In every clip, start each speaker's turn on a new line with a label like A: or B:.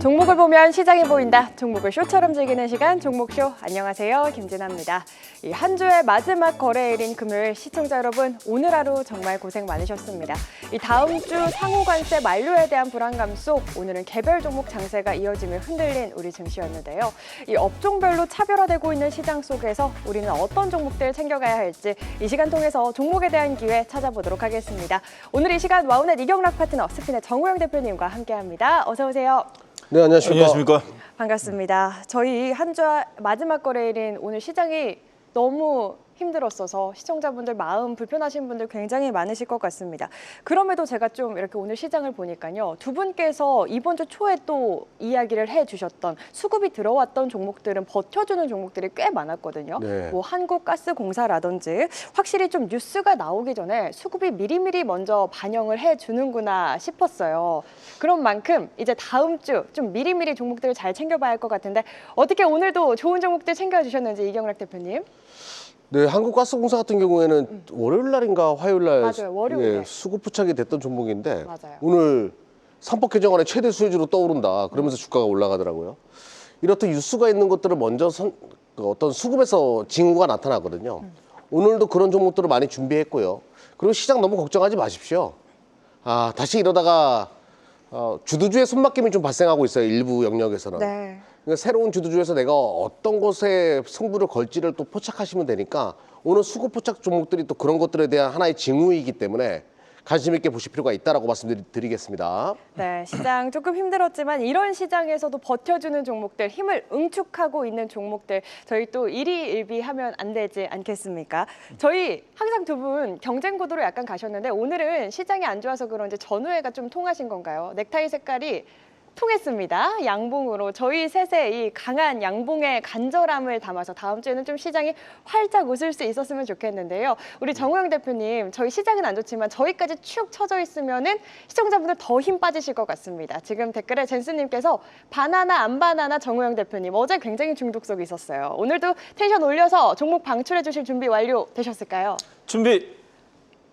A: 종목을 보면 시장이 보인다. 종목을 쇼처럼 즐기는 시간 종목쇼. 안녕하세요, 김진아입니다. 이 한 주의 마지막 거래일인 금요일, 시청자 여러분 오늘 하루 정말 고생 많으셨습니다. 이 다음 주 상호관세 만료에 대한 불안감 속 오늘은 개별 종목 장세가 이어지며 흔들린 우리 증시였는데요. 이 업종별로 차별화되고 있는 시장 속에서 우리는 어떤 종목들 챙겨가야 할지 이 시간 통해서 종목에 대한 기회 찾아보도록 하겠습니다. 오늘 이 시간 와우넷 이경락 파트너 스피넷 정우영 대표님과 함께합니다. 어서 오세요.
B: 네, 안녕하십니까.
A: 반갑습니다. 저희 한 주 마지막 거래일인 오늘 시장이 너무 힘들었어서 시청자분들 마음 불편하신 분들 굉장히 많으실 것 같습니다. 그럼에도 제가 좀 이렇게 오늘 시장을 보니까요. 두 분께서 이번 주 초에 또 이야기를 해주셨던 수급이 들어왔던 종목들은 버텨주는 종목들이 꽤 많았거든요.
B: 네.
A: 뭐 한국가스공사라든지 확실히 좀 뉴스가 나오기 전에 수급이 미리미리 먼저 반영을 해주는구나 싶었어요. 그런 만큼 이제 다음 주 좀 미리미리 종목들을 잘 챙겨봐야 할 것 같은데 어떻게 오늘도 좋은 종목들 챙겨주셨는지 이경락 대표님.
B: 네, 한국가스공사 같은 경우에는 월요일 날인가 화요일 날
A: 맞아요, 월요일에.
B: 수급 부착이 됐던 종목인데
A: 맞아요.
B: 오늘 상법 개정안의 최대 수혜주로 떠오른다. 그러면서 주가가 올라가더라고요. 이렇듯 뉴스가 있는 것들을 먼저 어떤 수급에서 징후가 나타나거든요. 오늘도 그런 종목들을 많이 준비했고요. 그리고 시장 너무 걱정하지 마십시오. 다시 이러다가 주도주의 손바뀜이 좀 발생하고 있어요. 일부 영역에서는.
A: 네.
B: 그러니까 새로운 주도주에서 내가 어떤 곳에 승부를 걸지를 또 포착하시면 되니까 오늘 수급 포착 종목들이 또 그런 것들에 대한 하나의 징후이기 때문에 관심 있게 보실 필요가 있다라고 말씀드리겠습니다.
A: 네, 시장 조금 힘들었지만 이런 시장에서도 버텨주는 종목들, 힘을 응축하고 있는 종목들 저희 또 일희일비하면 안 되지 않겠습니까? 저희 항상 두 분 경쟁 구도로 약간 가셨는데 오늘은 시장이 안 좋아서 그런지 전후회가 좀 통하신 건가요? 넥타이 색깔이 통했습니다. 양봉으로 저희 셋의 이 강한 양봉의 간절함을 담아서 다음 주에는 좀 시장이 활짝 웃을 수 있었으면 좋겠는데요. 우리 정우영 대표님, 저희 시장은 안 좋지만 저희까지 축 처져 있으면은 시청자분들 더 힘 빠지실 것 같습니다. 지금 댓글에 젠스님께서 바나나 안 바나나 정우영 대표님 어제 굉장히 중독성이 있었어요. 오늘도 텐션 올려서 종목 방출해 주실 준비 완료 되셨을까요?
C: 준비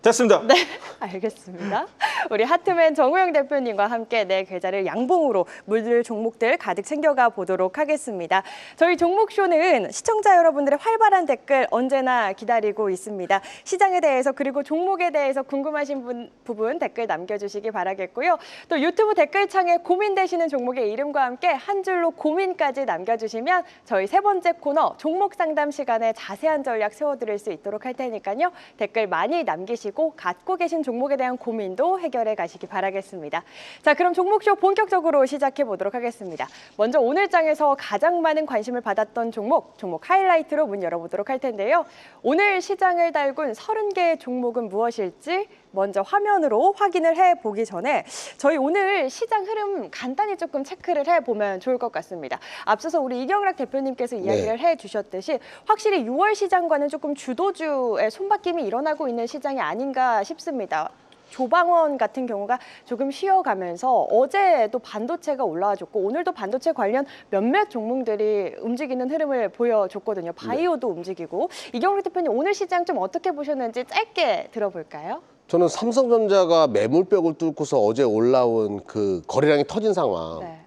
C: 됐습니다.
A: 네, 알겠습니다. 우리 하트맨 정우영 대표님과 함께 내 계좌를 양봉으로 물들 종목들 가득 챙겨가 보도록 하겠습니다. 저희 종목쇼는 시청자 여러분들의 활발한 댓글 언제나 기다리고 있습니다. 시장에 대해서 그리고 종목에 대해서 궁금하신 부분 댓글 남겨주시기 바라겠고요. 또 유튜브 댓글창에 고민되시는 종목의 이름과 함께 한 줄로 고민까지 남겨주시면 저희 세 번째 코너 종목 상담 시간에 자세한 전략 세워드릴 수 있도록 할 테니까요. 댓글 많이 남기시고 갖고 계신 종목에 대한 고민도 해결해 가시기 바라겠습니다. 자, 그럼 종목쇼 본격적으로 시작해 보도록 하겠습니다. 먼저 오늘 장에서 가장 많은 관심을 받았던 종목 하이라이트로 문 열어보도록 할 텐데요. 오늘 시장을 달군 30개의 종목은 무엇일지 먼저 화면으로 확인을 해보기 전에 저희 오늘 시장 흐름 간단히 조금 체크를 해보면 좋을 것 같습니다. 앞서서 우리 이경락 대표님께서 이야기를 해주셨듯이 확실히 6월 시장과는 조금 주도주의 손바뀜이 일어나고 있는 시장이 아닌가 싶습니다. 조방원 같은 경우가 조금 쉬어가면서 어제도 반도체가 올라와줬고 오늘도 반도체 관련 몇몇 종목들이 움직이는 흐름을 보여줬거든요. 바이오도 움직이고. 이경락 대표님 오늘 시장 좀 어떻게 보셨는지 짧게 들어볼까요?
B: 저는 삼성전자가 매물벽을 뚫고서 어제 올라온 그 거래량이 터진 상황.
A: 네.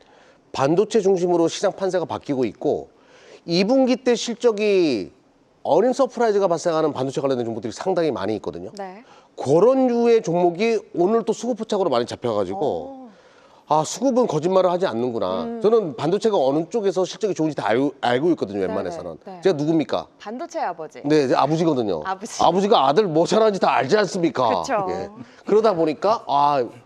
B: 반도체 중심으로 시장 판세가 바뀌고 있고 2분기 때 실적이 어닝 서프라이즈가 발생하는 반도체 관련된 종목들이 상당히 많이 있거든요.
A: 네.
B: 그런 류의 종목이 오늘 또 수급 포착으로 많이 잡혀가지고 수급은 거짓말을 하지 않는구나. 저는 반도체가 어느 쪽에서 실적이 좋은지 다 알고 있거든요. 웬만해서는.
A: 네.
B: 제가 누굽니까?
A: 반도체 아버지.
B: 네, 제 아버지거든요. 아버지가 아들 뭐 잘하는지 다 알지 않습니까?
A: 그쵸.
B: 예. 그러다 보니까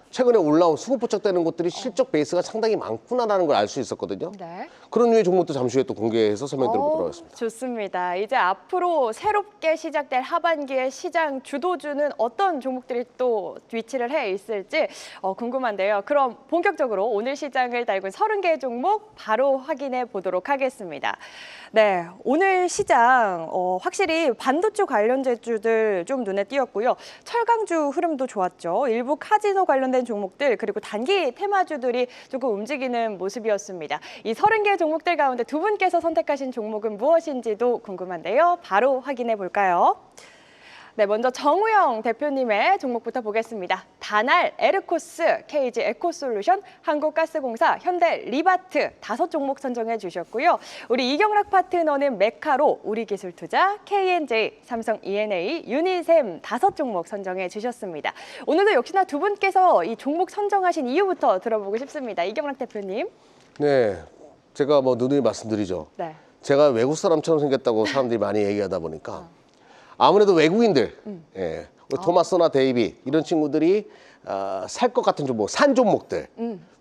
B: 최근에 올라온 수급 포착되는 것들이 실적 베이스가 상당히 많구나라는 걸 알 수 있었거든요.
A: 네.
B: 그런 류의 종목도 잠시 후에 또 공개해서 설명드려보도록 하겠습니다.
A: 좋습니다. 이제 앞으로 새롭게 시작될 하반기의 시장 주도주는 어떤 종목들이 또 위치를 해 있을지 궁금한데요. 그럼 본격적으로 오늘 시장을 달군 30개의 종목 바로 확인해 보도록 하겠습니다. 네, 오늘 시장 확실히 반도체 관련주들 좀 눈에 띄었고요. 철강주 흐름도 좋았죠. 일부 카지노 관련된 종목들 그리고 단기 테마주들이 조금 움직이는 모습이었습니다. 이 30개 종목들 가운데 두 분께서 선택하신 종목은 무엇인지도 궁금한데요. 바로 확인해 볼까요? 네, 먼저 정우영 대표님의 종목부터 보겠습니다. 다날, 에르코스, KG 에코솔루션, 한국가스공사, 현대 리바트 5종목 선정해 주셨고요. 우리 이경락 파트너는 메카로, 우리기술투자, KNJ, 삼성 E&A, 유니셈 5종목 선정해 주셨습니다. 오늘도 역시나 두 분께서 이 종목 선정하신 이유부터 들어보고 싶습니다. 이경락 대표님.
B: 네, 제가 뭐 누누이 말씀드리죠.
A: 네.
B: 제가 외국 사람처럼 생겼다고 사람들이 많이 얘기하다 보니까 아무래도 외국인들, 예, 토마스나 데이비 이런 친구들이 살 것 같은 종목, 산 종목들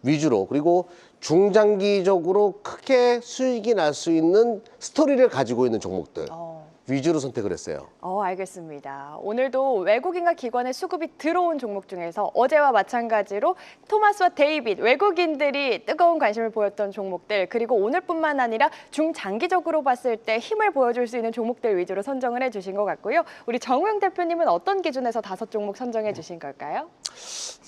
B: 위주로, 그리고 중장기적으로 크게 수익이 날 수 있는 스토리를 가지고 있는 종목들 위주로 선택을 했어요.
A: 알겠습니다. 오늘도 외국인과 기관의 수급이 들어온 종목 중에서 어제와 마찬가지로 토마스와 데이빗, 외국인들이 뜨거운 관심을 보였던 종목들, 그리고 오늘뿐만 아니라 중장기적으로 봤을 때 힘을 보여줄 수 있는 종목들 위주로 선정을 해주신 것 같고요. 우리 정우영 대표님은 어떤 기준에서 5종목 선정해 주신 걸까요?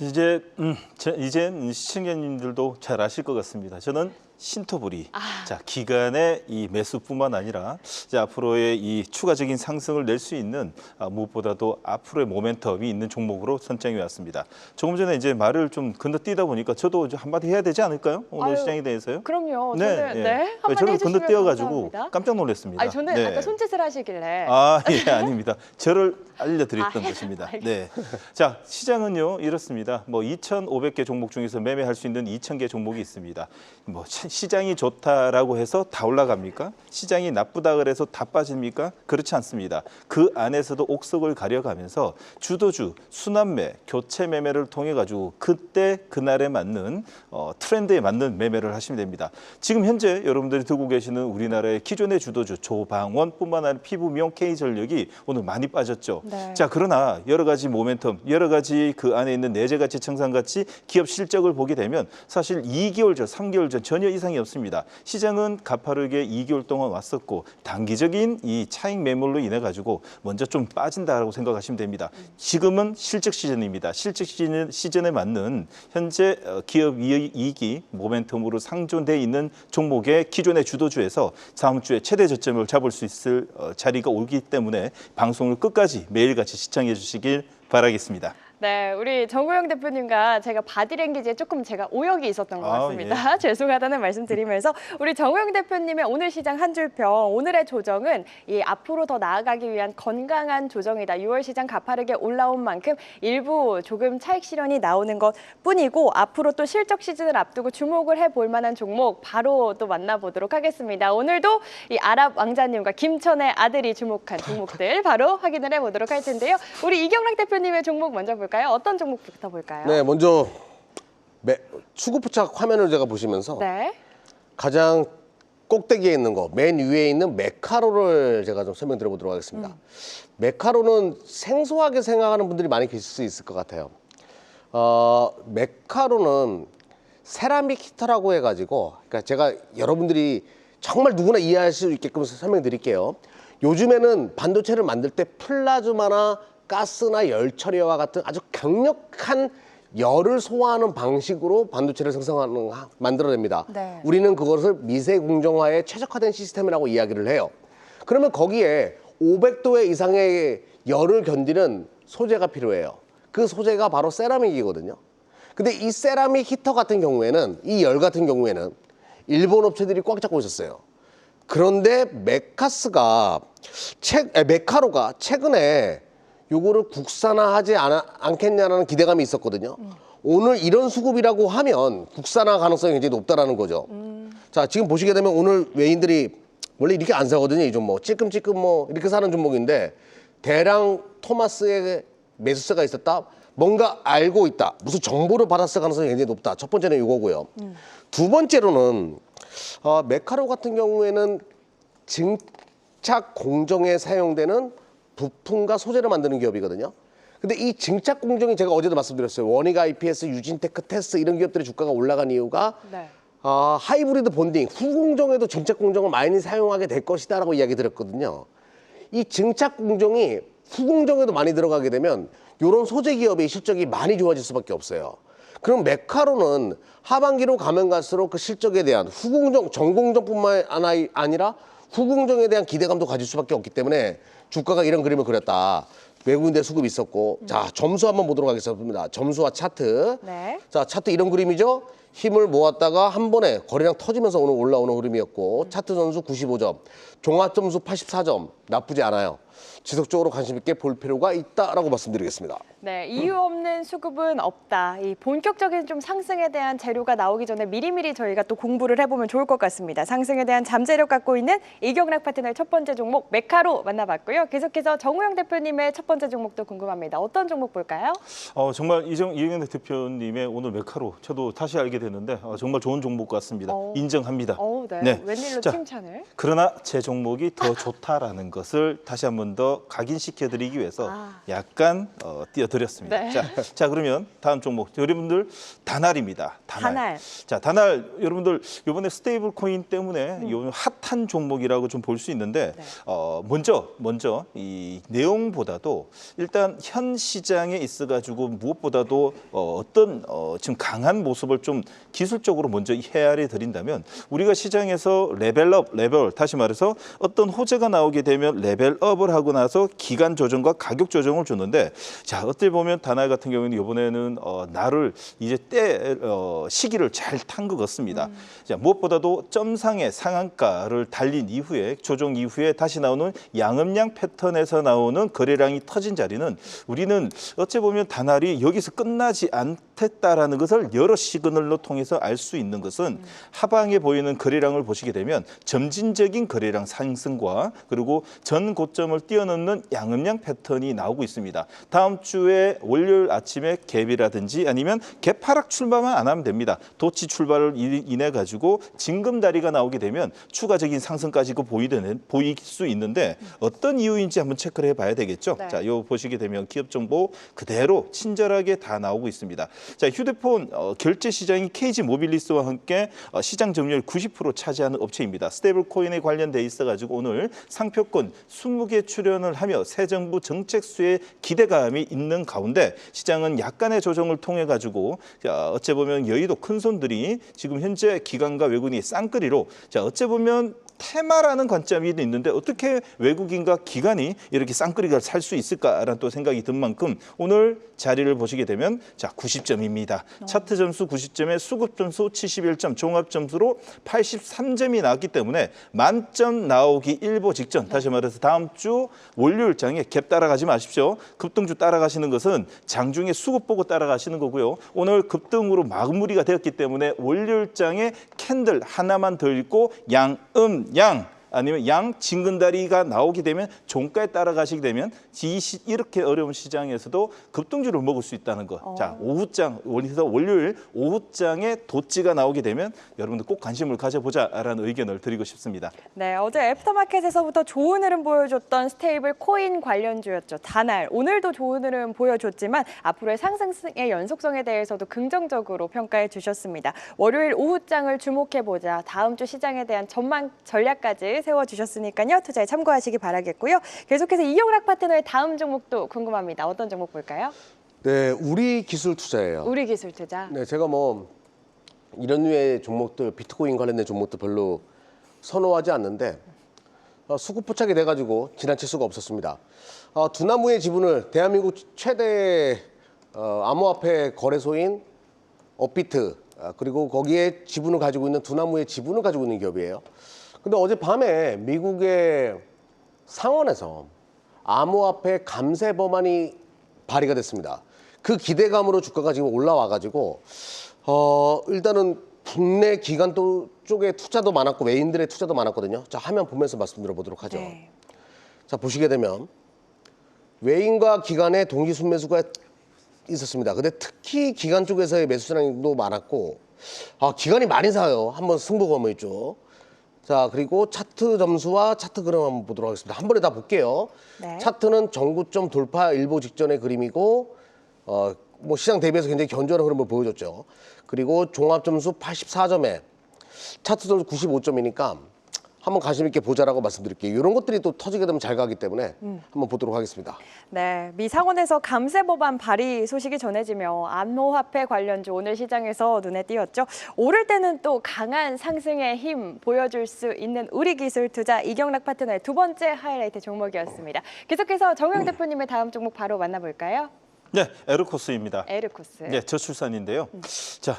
C: 이젠 시청자님들도 잘 아실 것 같습니다. 저는 신토부리, 자 기간의 이 매수뿐만 아니라 이제 앞으로의 이 추가적인 상승을 낼 수 있는 무엇보다도 앞으로의 모멘텀이 있는 종목으로 선정해 왔습니다. 조금 전에 이제 말을 좀 건너뛰다 보니까 저도 이제 한마디 해야 되지 않을까요? 오늘 시장에 대해서요?
A: 그럼요.
C: 네,
A: 저는 한마디
C: 저를
A: 해주시면
C: 건너뛰어가지고
A: 감사합니다.
C: 깜짝 놀랐습니다.
A: 저는
C: 네.
A: 아까 손짓을 하시길래
C: 예, 아닙니다. 저를 알려드렸던 것입니다. 네. 자, 시장은요, 이렇습니다. 뭐 2,500개 종목 중에서 매매할 수 있는 2,000개 종목이 있습니다. 뭐 시장이 좋다라고 해서 다 올라갑니까? 시장이 나쁘다 그래서 다 빠집니까? 그렇지 않습니다. 그 안에서도 옥석을 가려가면서 주도주, 순환매, 교체 매매를 통해 가지고 그때 그날에 맞는 트렌드에 맞는 매매를 하시면 됩니다. 지금 현재 여러분들이 듣고 계시는 우리나라의 기존의 주도주 조방원뿐만 아니라 피부미용 K전력이 오늘 많이 빠졌죠.
A: 네.
C: 자, 그러나 여러 가지 모멘텀, 여러 가지 그 안에 있는 내재가치, 청산가치, 기업 실적을 보게 되면 사실 2개월 전, 3개월 전 전혀 이상이 없습니다. 시장은 가파르게 2개월 동안 왔었고 단기적인 이 차익 매물로 인해 가지고 먼저 좀 빠진다라고 생각하시면 됩니다. 지금은 실적 시즌입니다. 실적 시즌에 맞는 현재 기업 이익이 모멘텀으로 상존돼 있는 종목의 기존의 주도주에서 다음 주에 최대 저점을 잡을 수 있을 자리가 오기 때문에 방송을 끝까지 매일같이 시청해 주시길 바라겠습니다.
A: 네, 우리 정우영 대표님과 제가 바디랭귀지에 조금 제가 오역이 있었던 것 같습니다. 죄송하다는 말씀 드리면서 우리 정우영 대표님의 오늘 시장 한 줄 평, 오늘의 조정은 이 앞으로 더 나아가기 위한 건강한 조정이다. 6월 시장 가파르게 올라온 만큼 일부 조금 차익 실현이 나오는 것뿐이고 앞으로 또 실적 시즌을 앞두고 주목을 해볼 만한 종목 바로 또 만나보도록 하겠습니다. 오늘도 이 아랍 왕자님과 김천의 아들이 주목한 종목들 바로 확인을 해보도록 할 텐데요. 우리 이경락 대표님의 종목 먼저 볼까요? 어떤 종목부터 볼까요?
B: 네, 먼저 수급부착 화면을 제가 보시면서
A: 네.
B: 가장 꼭대기에 있는 거, 맨 위에 있는 메카로를 제가 좀 설명드려보도록 하겠습니다. 메카로는 생소하게 생각하는 분들이 많이 계실 수 있을 것 같아요. 메카로는 세라믹 히터라고 해가지고, 그러니까 제가 여러분들이 정말 누구나 이해할 수 있게끔 설명드릴게요. 요즘에는 반도체를 만들 때 플라즈마나 가스나 열 처리와 같은 아주 강력한 열을 소화하는 방식으로 반도체를 만들어냅니다.
A: 네.
B: 우리는 그것을 미세 공정화에 최적화된 시스템이라고 이야기를 해요. 그러면 거기에 500도 이상의 열을 견디는 소재가 필요해요. 그 소재가 바로 세라믹이거든요. 근데 이 세라믹 히터 같은 경우에는, 이 열 같은 경우에는 일본 업체들이 꽉 잡고 있었어요. 그런데 메카로가 최근에 요거를 국산화하지 않겠냐라는 기대감이 있었거든요. 오늘 이런 수급이라고 하면 국산화 가능성이 굉장히 높다라는 거죠. 자, 지금 보시게 되면 오늘 외인들이 원래 이렇게 안 사거든요. 이 종목. 찔끔찔끔 뭐 이렇게 사는 종목인데 대량 토마스의 매수세가 있었다. 뭔가 알고 있다. 무슨 정보를 받았을 가능성이 굉장히 높다. 첫 번째는 이거고요. 두 번째로는 메카로 같은 경우에는 증착 공정에 사용되는 부품과 소재를 만드는 기업이거든요. 근데 이 증착 공정이 제가 어제도 말씀드렸어요. 원익 IPS, 유진테크, 테스 이런 기업들의 주가가 올라간 이유가 하이브리드 본딩, 후공정에도 증착 공정을 많이 사용하게 될 것이다라고 이야기 드렸거든요. 이 증착 공정이 후공정에도 많이 들어가게 되면 이런 소재 기업의 실적이 많이 좋아질 수밖에 없어요. 그럼 메카로는 하반기로 가면 갈수록 그 실적에 대한 후공정, 전공정뿐만 아니라 후공정에 대한 기대감도 가질 수밖에 없기 때문에 주가가 이런 그림을 그렸다. 외국인들 수급이 있었고 자 점수 한번 보도록 하겠습니다. 점수와 차트.
A: 네.
B: 자 차트 이런 그림이죠. 힘을 모았다가 한 번에 거래량 터지면서 오늘 올라오는 흐름이었고 차트 점수 95점, 종합 점수 84점 나쁘지 않아요. 지속적으로 관심 있게 볼 필요가 있다라고 말씀드리겠습니다.
A: 네, 이유 없는 수급은 없다. 이 본격적인 좀 상승에 대한 재료가 나오기 전에 미리미리 저희가 또 공부를 해보면 좋을 것 같습니다. 상승에 대한 잠재력 갖고 있는 이경락 파트너의 첫 번째 종목 메카로 만나봤고요. 계속해서 정우영 대표님의 첫 번째 종목도 궁금합니다. 어떤 종목 볼까요?
C: 정말 이경락 대표님의 오늘 메카로 저도 다시 알게 됐는데 정말 좋은 종목 같습니다. 인정합니다.
A: 네.
C: 네.
A: 웬일로
C: 자,
A: 칭찬을?
C: 그러나 제 종목이 더 좋다라는 것을 다시 한 번 더 각인시켜드리기 위해서 약간 띄워드렸습니다.
A: 네.
C: 자, 그러면 다음 종목 여러분들 다날입니다.
A: 다날.
C: 자, 다날 여러분들 이번에 스테이블 코인 때문에 요 핫한 종목이라고 좀 볼 수 있는데
A: 네.
C: 먼저 이 내용보다도 일단 현 시장에 있어가지고 무엇보다도 어떤 지금 강한 모습을 좀 기술적으로 먼저 헤아려 드린다면 우리가 시장에서 레벨업, 다시 말해서 어떤 호재가 나오게 되면 레벨업을 하고 나서 기간 조정과 가격 조정을 주는데 자 어떻게 보면 다날 같은 경우는 이번에는 날을 이제 시기를 잘 탄 것 같습니다. 자 무엇보다도 점상의 상한가를 달린 이후에 조정 이후에 다시 나오는 양음양 패턴에서 나오는 거래량이 터진 자리는 우리는 어찌 보면 다날이 여기서 끝나지 않겠다라는 것을 여러 시그널로 통해서 알 수 있는 것은 하방에 보이는 거래량을 보시게 되면 점진적인 거래량 상승과 그리고 전 고점을 뛰어넘는 양음양 패턴이 나오고 있습니다. 다음 주에 월요일 아침에 갭이라든지 아니면 갭 하락 출발만 안 하면 됩니다. 도치 출발을 인해 가지고 징검다리가 나오게 되면 추가적인 상승까지 보일 수 있는데 어떤 이유인지 한번 체크를 해봐야 되겠죠.
A: 네.
C: 자, 요 보시게 되면 기업 정보 그대로 친절하게 다 나오고 있습니다. 자, 휴대폰 결제 시장이 KG 모빌리스와 함께 시장 점유율 90% 차지하는 업체입니다. 스테이블 코인에 관련돼 있어가지고 오늘 상표권 20개 출연을 하며 새 정부 정책 수에 기대감이 있는 가운데 시장은 약간의 조정을 통해 가지고 어째 보면 여의도 큰 손들이 지금 현재 기관과 외국인이 쌍끌이로 자 어째 보면 테마라는 관점이 있는데 어떻게 외국인과 기관이 이렇게 쌍끌이가 살 수 있을까라는 또 생각이 든 만큼 오늘 자리를 보시게 되면 자 90점입니다. 차트 점수 90점에 수급 점수 71점, 종합 점수로 83점이 나왔기 때문에 만점 나오기 일보 직전. 다시 말해서 다음 주 월요일장에 갭 따라가지 마십시오. 급등주 따라가시는 것은 장중에 수급 보고 따라가시는 거고요. 오늘 급등으로 마무리가 되었기 때문에 월요일장에 캔들 하나만 더 읽고 양 아니면 양 징근다리가 나오게 되면 종가에 따라가시게 되면 이렇게 어려운 시장에서도 급등주를 먹을 수 있다는 거. 자, 오후장, 월요일 오후장에 도치가 나오게 되면 여러분들 꼭 관심을 가져보자라는 의견을 드리고 싶습니다.
A: 네, 어제 애프터마켓에서부터 좋은 흐름 보여줬던 스테이블 코인 관련주였죠. 다날. 오늘도 좋은 흐름 보여줬지만 앞으로의 상승의 연속성에 대해서도 긍정적으로 평가해 주셨습니다. 월요일 오후장을 주목해보자. 다음 주 시장에 대한 전망 전략까지 세워주셨으니까요. 투자에 참고하시기 바라겠고요. 계속해서 이경락 파트너의 다음 종목도 궁금합니다. 어떤 종목 볼까요?
B: 네, 우리 기술 투자예요.
A: 우리 기술 투자.
B: 네, 제가 이런 류의 종목들, 비트코인 관련된 종목들 별로 선호하지 않는데 수급 포착이 돼가지고 지나칠 수가 없었습니다. 두나무의 지분을 대한민국 최대 암호화폐 거래소인 업비트 그리고 거기에 지분을 가지고 있는 두나무의 지분을 가지고 있는 기업이에요. 근데 어젯밤에 미국의 상원에서 암호화폐 감세 법안이 발의가 됐습니다. 그 기대감으로 주가가 지금 올라와가지고 일단은 국내 기관 쪽에 투자도 많았고 외인들의 투자도 많았거든요. 자, 화면 보면서 말씀드려 보도록 하죠.
A: 네.
B: 자, 보시게 되면 외인과 기관의 동기 순매수가 있었습니다. 근데 특히 기관 쪽에서의 매수량도 많았고 기관이 많이 사요. 한번 승부가 한번 있죠. 자, 그리고 차트 점수와 차트 그램 한번 보도록 하겠습니다. 한 번에 다 볼게요.
A: 네.
B: 차트는 정구점 돌파 일보 직전의 그림이고 시장 대비해서 굉장히 견조한 흐름을 보여줬죠. 그리고 종합 점수 84점에 차트 점수 95점이니까 한번 관심 있게 보자라고 말씀드릴게요. 이런 것들이 또 터지게 되면 잘 가기 때문에 한번 보도록 하겠습니다.
A: 네, 미 상원에서 감세 법안 발의 소식이 전해지며 암호화폐 관련주 오늘 시장에서 눈에 띄었죠. 오를 때는 또 강한 상승의 힘 보여줄 수 있는 우리기술투자 이경락 파트너의 두 번째 하이라이트 종목이었습니다. 계속해서 정우영 대표님의 다음 종목 바로 만나볼까요?
C: 네, 에르코스입니다.
A: 에르코스.
C: 네, 저출산인데요. 자,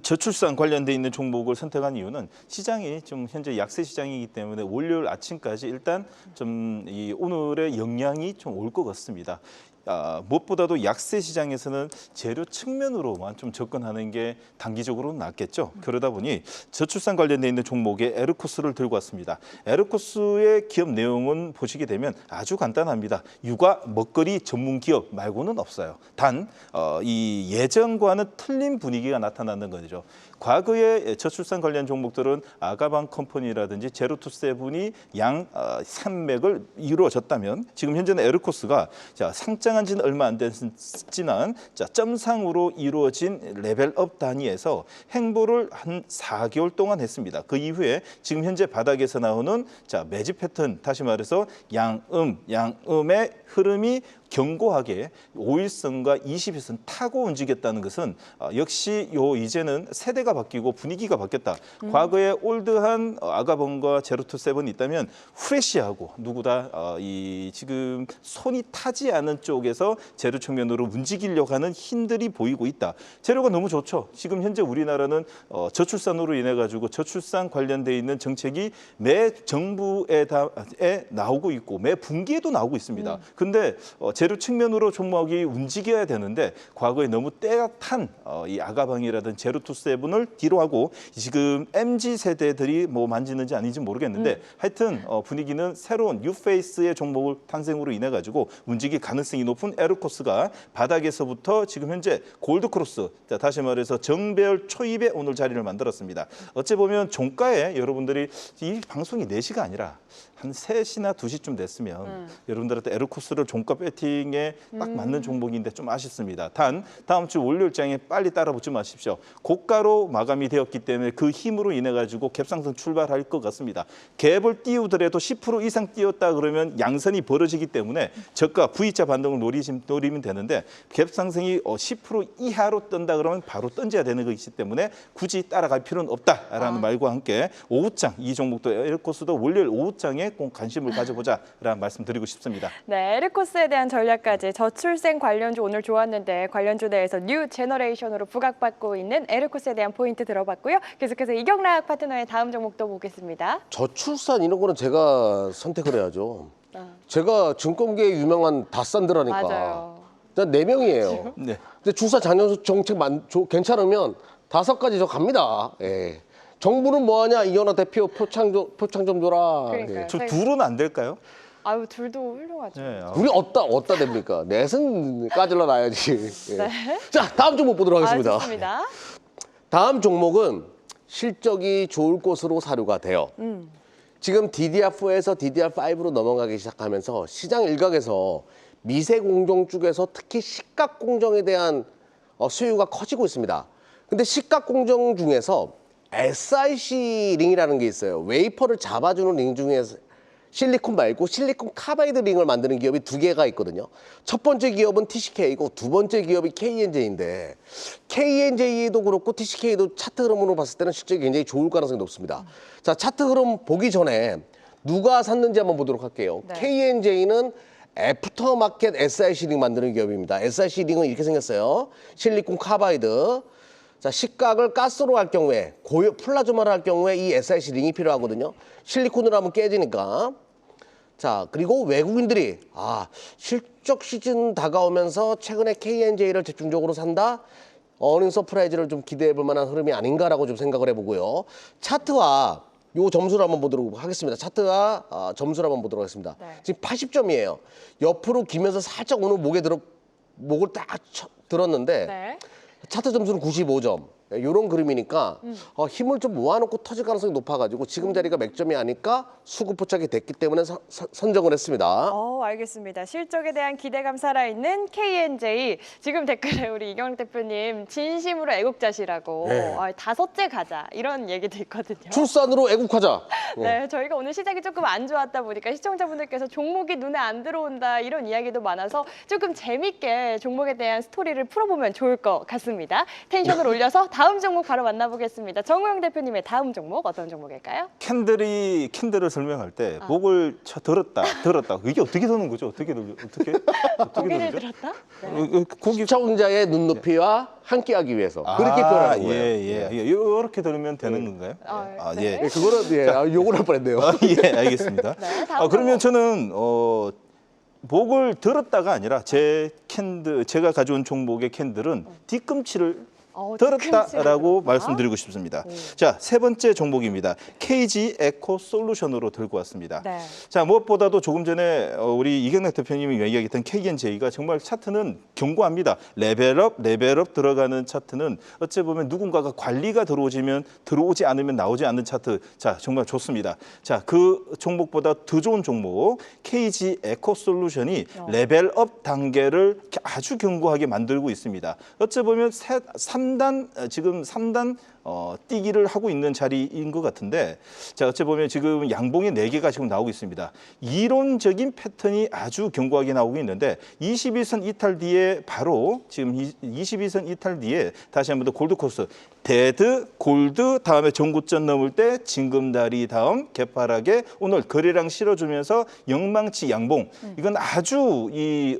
C: 저출산 관련돼 있는 종목을 선택한 이유는 시장이 좀 현재 약세 시장이기 때문에 월요일 아침까지 일단 좀 이 오늘의 영향이 좀 올 것 같습니다. 무엇보다도 약세 시장에서는 재료 측면으로만 좀 접근하는 게 단기적으로는 낫겠죠. 그러다 보니 저출산 관련돼 있는 종목에 에르코스를 들고 왔습니다. 에르코스의 기업 내용은 보시게 되면 아주 간단합니다. 육아 먹거리 전문 기업 말고는 없어요. 단 이 예전과는 틀린 분위기가 나타나는 거죠. 과거에 저출산 관련 종목들은 아가방 컴퍼니라든지 제로투세븐이 양 산맥을 이루어졌다면 지금 현재는 에르코스가 상장한 지는 얼마 안 됐지만 점상으로 이루어진 레벨업 단위에서 행보를 한 4개월 동안 했습니다. 그 이후에 지금 현재 바닥에서 나오는 매집 패턴, 다시 말해서 양음의 흐름이 견고하게 5일선과 20일선 타고 움직였다는 것은 역시 이제는 세대가 바뀌고 분위기가 바뀌었다. 과거에 올드한 아가번과 제로투세븐이 있다면 프레시하고 누구다 이 지금 손이 타지 않은 쪽에서 재료 측면으로 움직이려고 하는 힘들이 보이고 있다. 재료가 너무 좋죠. 지금 현재 우리나라는 저출산으로 인해 가지고 저출산 관련돼 있는 정책이 매 정부에 나오고 있고 매 분기에도 나오고 있습니다. 근데 재료 측면으로 종목이 움직여야 되는데 과거에 너무 때가 탄 이 아가방이라든 제로투세븐을 뒤로 하고 지금 MZ 세대들이 뭐 만지는지 아닌지 모르겠는데 하여튼 분위기는 새로운 뉴페이스의 종목을 탄생으로 인해 가지고 움직일 가능성이 높은 에르코스가 바닥에서부터 지금 현재 골드크로스, 다시 말해서 정배열 초입에 오늘 자리를 만들었습니다. 어찌 보면 종가에 여러분들이 이 방송이 4시가 아니라 한 3시나 2시쯤 됐으면 여러분들한테 에르코스를 종가 배팅에 딱 맞는 종목인데 좀 아쉽습니다. 단 다음 주 월요일장에 빨리 따라붙지 마십시오. 고가로 마감이 되었기 때문에 그 힘으로 인해 가지고 갭상승 출발할 것 같습니다. 갭을 띄우더라도 10% 이상 띄웠다 그러면 양선이 벌어지기 때문에 저가 V자 반등을 노리면 되는데 갭상승이 10% 이하로 뜬다 그러면 바로 던져야 되는 것이기 때문에 굳이 따라갈 필요는 없다라는 말과 함께 오후장 이 종목도 에르코스도 월요일 오후장에 꼭 관심을 가져보자라는 말씀드리고 싶습니다.
A: 네, 에르코스에 대한 전략까지 저출생 관련주 오늘 좋았는데 관련주 내에서 뉴 제너레이션으로 부각받고 있는 에르코스에 대한 포인트 들어봤고요. 계속해서 이경락 파트너의 다음 종목도 보겠습니다.
B: 저출산 이런 거는 제가 선택을 해야죠. 제가 증권계에 유명한 닷산드라니까.
A: 맞아요.
B: 일단 4명이에요.
C: 네.
B: 근데 주사 잔여 정책 괜찮으면 5가지 저 갑니다. 예. 정부는 뭐하냐 이현아 대표 표창 좀 줘라.
A: 그러니까요.
B: 예.
C: 저 둘은 안 될까요?
A: 아유, 둘도 훌륭하죠.
C: 네.
B: 우리 어디다 됩니까? 넷은 까질러 놔야지. 예.
A: 네.
B: 자, 다음 종목 보도록 하겠습니다.
A: 좋습니다.
B: 다음 종목은 실적이 좋을 것으로 사료가 돼요. 지금 DDR4에서 DDR5로 넘어가기 시작하면서 시장 일각에서 미세 공정 쪽에서 특히 식각 공정에 대한 수요가 커지고 있습니다. 근데 식각 공정 중에서 SiC 링이라는 게 있어요. 웨이퍼를 잡아주는 링 중에서 실리콘 말고 실리콘 카바이드 링을 만드는 기업이 2개가 있거든요. 첫 번째 기업은 TCK이고 두 번째 기업이 KNJ인데 KNJ도 그렇고 TCK도 차트 흐름으로 봤을 때는 실적이 굉장히 좋을 가능성이 높습니다. 자, 차트 흐름 보기 전에 누가 샀는지 한번 보도록 할게요.
A: 네.
B: KNJ는 애프터마켓 SiC 링 만드는 기업입니다. SiC 링은 이렇게 생겼어요. 실리콘 카바이드. 자, 식각을 가스로 할 경우에 플라즈마를 할 경우에 이 SiC 링이 필요하거든요. 실리콘으로 하면 깨지니까. 자, 그리고 외국인들이 실적 시즌 다가오면서 최근에 KNJ를 집중적으로 산다. 어닝 서프라이즈를 좀 기대해 볼 만한 흐름이 아닌가라고 좀 생각을 해보고요. 차트와 요 점수를 한번 보도록 하겠습니다. 차트와 점수를 한번 보도록 하겠습니다.
A: 네.
B: 지금 80점이에요. 옆으로 기면서 살짝 오늘 목을 딱 들었는데
A: 네.
B: 차트 점수는 95점. 이런 그림이니까 힘을 좀 모아놓고 터질 가능성이 높아가지고 지금 자리가 맥점이 아닐까 수급 포착이 됐기 때문에 선정을 했습니다.
A: 알겠습니다. 실적에 대한 기대감 살아있는 KNJ. 지금 댓글에 우리 이경락 대표님 진심으로 애국자시라고
B: 네.
A: 5째 가자 이런 얘기도 있거든요.
B: 출산으로 애국하자.
A: 네, 저희가 오늘 시장이 조금 안 좋았다 보니까 시청자분들께서 종목이 눈에 안 들어온다 이런 이야기도 많아서 조금 재밌게 종목에 대한 스토리를 풀어보면 좋을 것 같습니다. 텐션을 올려서 다음 종목 바로 만나보겠습니다. 정우영 대표님의 다음 종목 어떤 종목일까요?
C: 캔들을 설명할 때 목을 들었다. 이게 어떻게 드는 거죠? 어떻게
A: 고개를
C: 드는 거죠?
A: 들었다?
C: 고기
B: 시청자의 눈높이와 함께하기 위해서 그렇게 표현하는 거예요.
C: 예. 이렇게 들으면 되는 건가요?
A: 네.
B: 예, 그거는 욕을 할 뻔했네요.
C: 예, 알겠습니다.
A: 네, 다음
C: 그러면 저는 목을 들었다가 아니라 제가 가져온 종목의 캔들은 뒤꿈치를 들었다라고 말씀드리고 싶습니다. 자, 세 번째 종목입니다. KG 에코 솔루션으로 들고 왔습니다.
A: 네.
C: 자, 무엇보다도 조금 전에 우리 이경락 대표님이 이야기했던 KNJ가 정말 차트는 견고합니다. 레벨업 들어가는 차트는 어찌 보면 누군가가 관리가 들어오지 않으면 나오지 않는 차트. 자, 정말 좋습니다. 자, 그 종목보다 더 좋은 종목 KG 에코 솔루션이 레벨업 단계를 아주 견고하게 만들고 있습니다. 어찌 보면 3단 뛰기를 하고 있는 자리인 것 같은데, 자, 어찌 보면 지금 양봉이 4개가 지금 나오고 있습니다. 이론적인 패턴이 아주 견고하게 나오고 있는데 22선 이탈 뒤에 바로 지금 22선 이탈 뒤에 다시 한번 더 골드 코스 데드, 골드, 다음에 전고점 넘을 때 징검다리 다음 개파락에 오늘 거래량 실어주면서 영망치 양봉. 이건 아주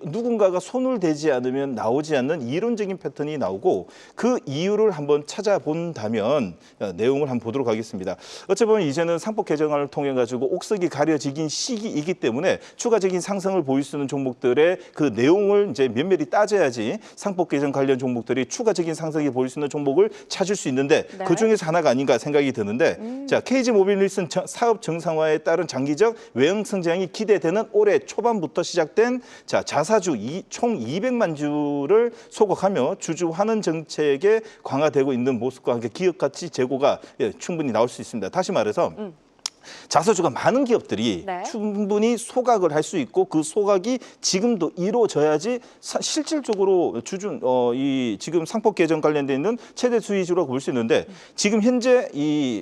C: 누군가가 손을 대지 않으면 나오지 않는 이론적인 패턴이 나오고 그 이유를 한번 찾아본다면 내용을 한번 보도록 하겠습니다. 어찌 보면 이제는 상법 개정안을 통해 가지고 옥석이 가려지긴 시기이기 때문에 추가적인 상승을 보일 수 있는 종목들의 그 내용을 이제 면밀히 따져야지 상법 개정 관련 종목들이 추가적인 상승이 보일 수 있는 종목을 찾을 수 있는데
A: 네.
C: 그 중에서 하나가 아닌가 생각이 드는데 자, KG 모빌리슨 사업 정상화에 따른 장기적 외형 성장이 기대되는 올해 초반부터 시작된 자, 자사주 총 200만 주를 소각하며 주주 환원 정책에 강화되고 있는 모습과 함께 기업 가치 재고가 충분히 나올 수 있습니다. 다시 말해서 자사주가 많은 기업들이
A: 네.
C: 충분히 소각을 할 수 있고 그 소각이 지금도 이루어져야지 실질적으로 지금 상법 개정 관련돼 있는 최대 수혜주라고 볼 수 있는데 지금 현재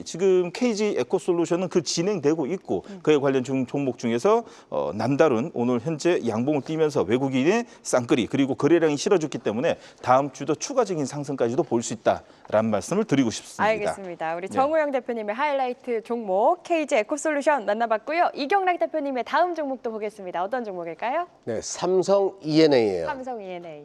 C: 지금 KG 에코솔루션은 그 진행되고 있고 그에 관련 종목 중에서 남다른 오늘 현재 양봉을 띄면서 외국인의 쌍끌이 그리고 거래량이 실어졌기 때문에 다음 주도 추가적인 상승까지도 볼 수 있다라는 말씀을 드리고 싶습니다.
A: 알겠습니다. 우리 정우영 대표님의 하이라이트 종목 KG 에코솔루션 만나봤고요. 이경락 대표님의 다음 종목도 보겠습니다. 어떤 종목일까요?
B: 네, 삼성 E&A예요.
A: 삼성 E&A.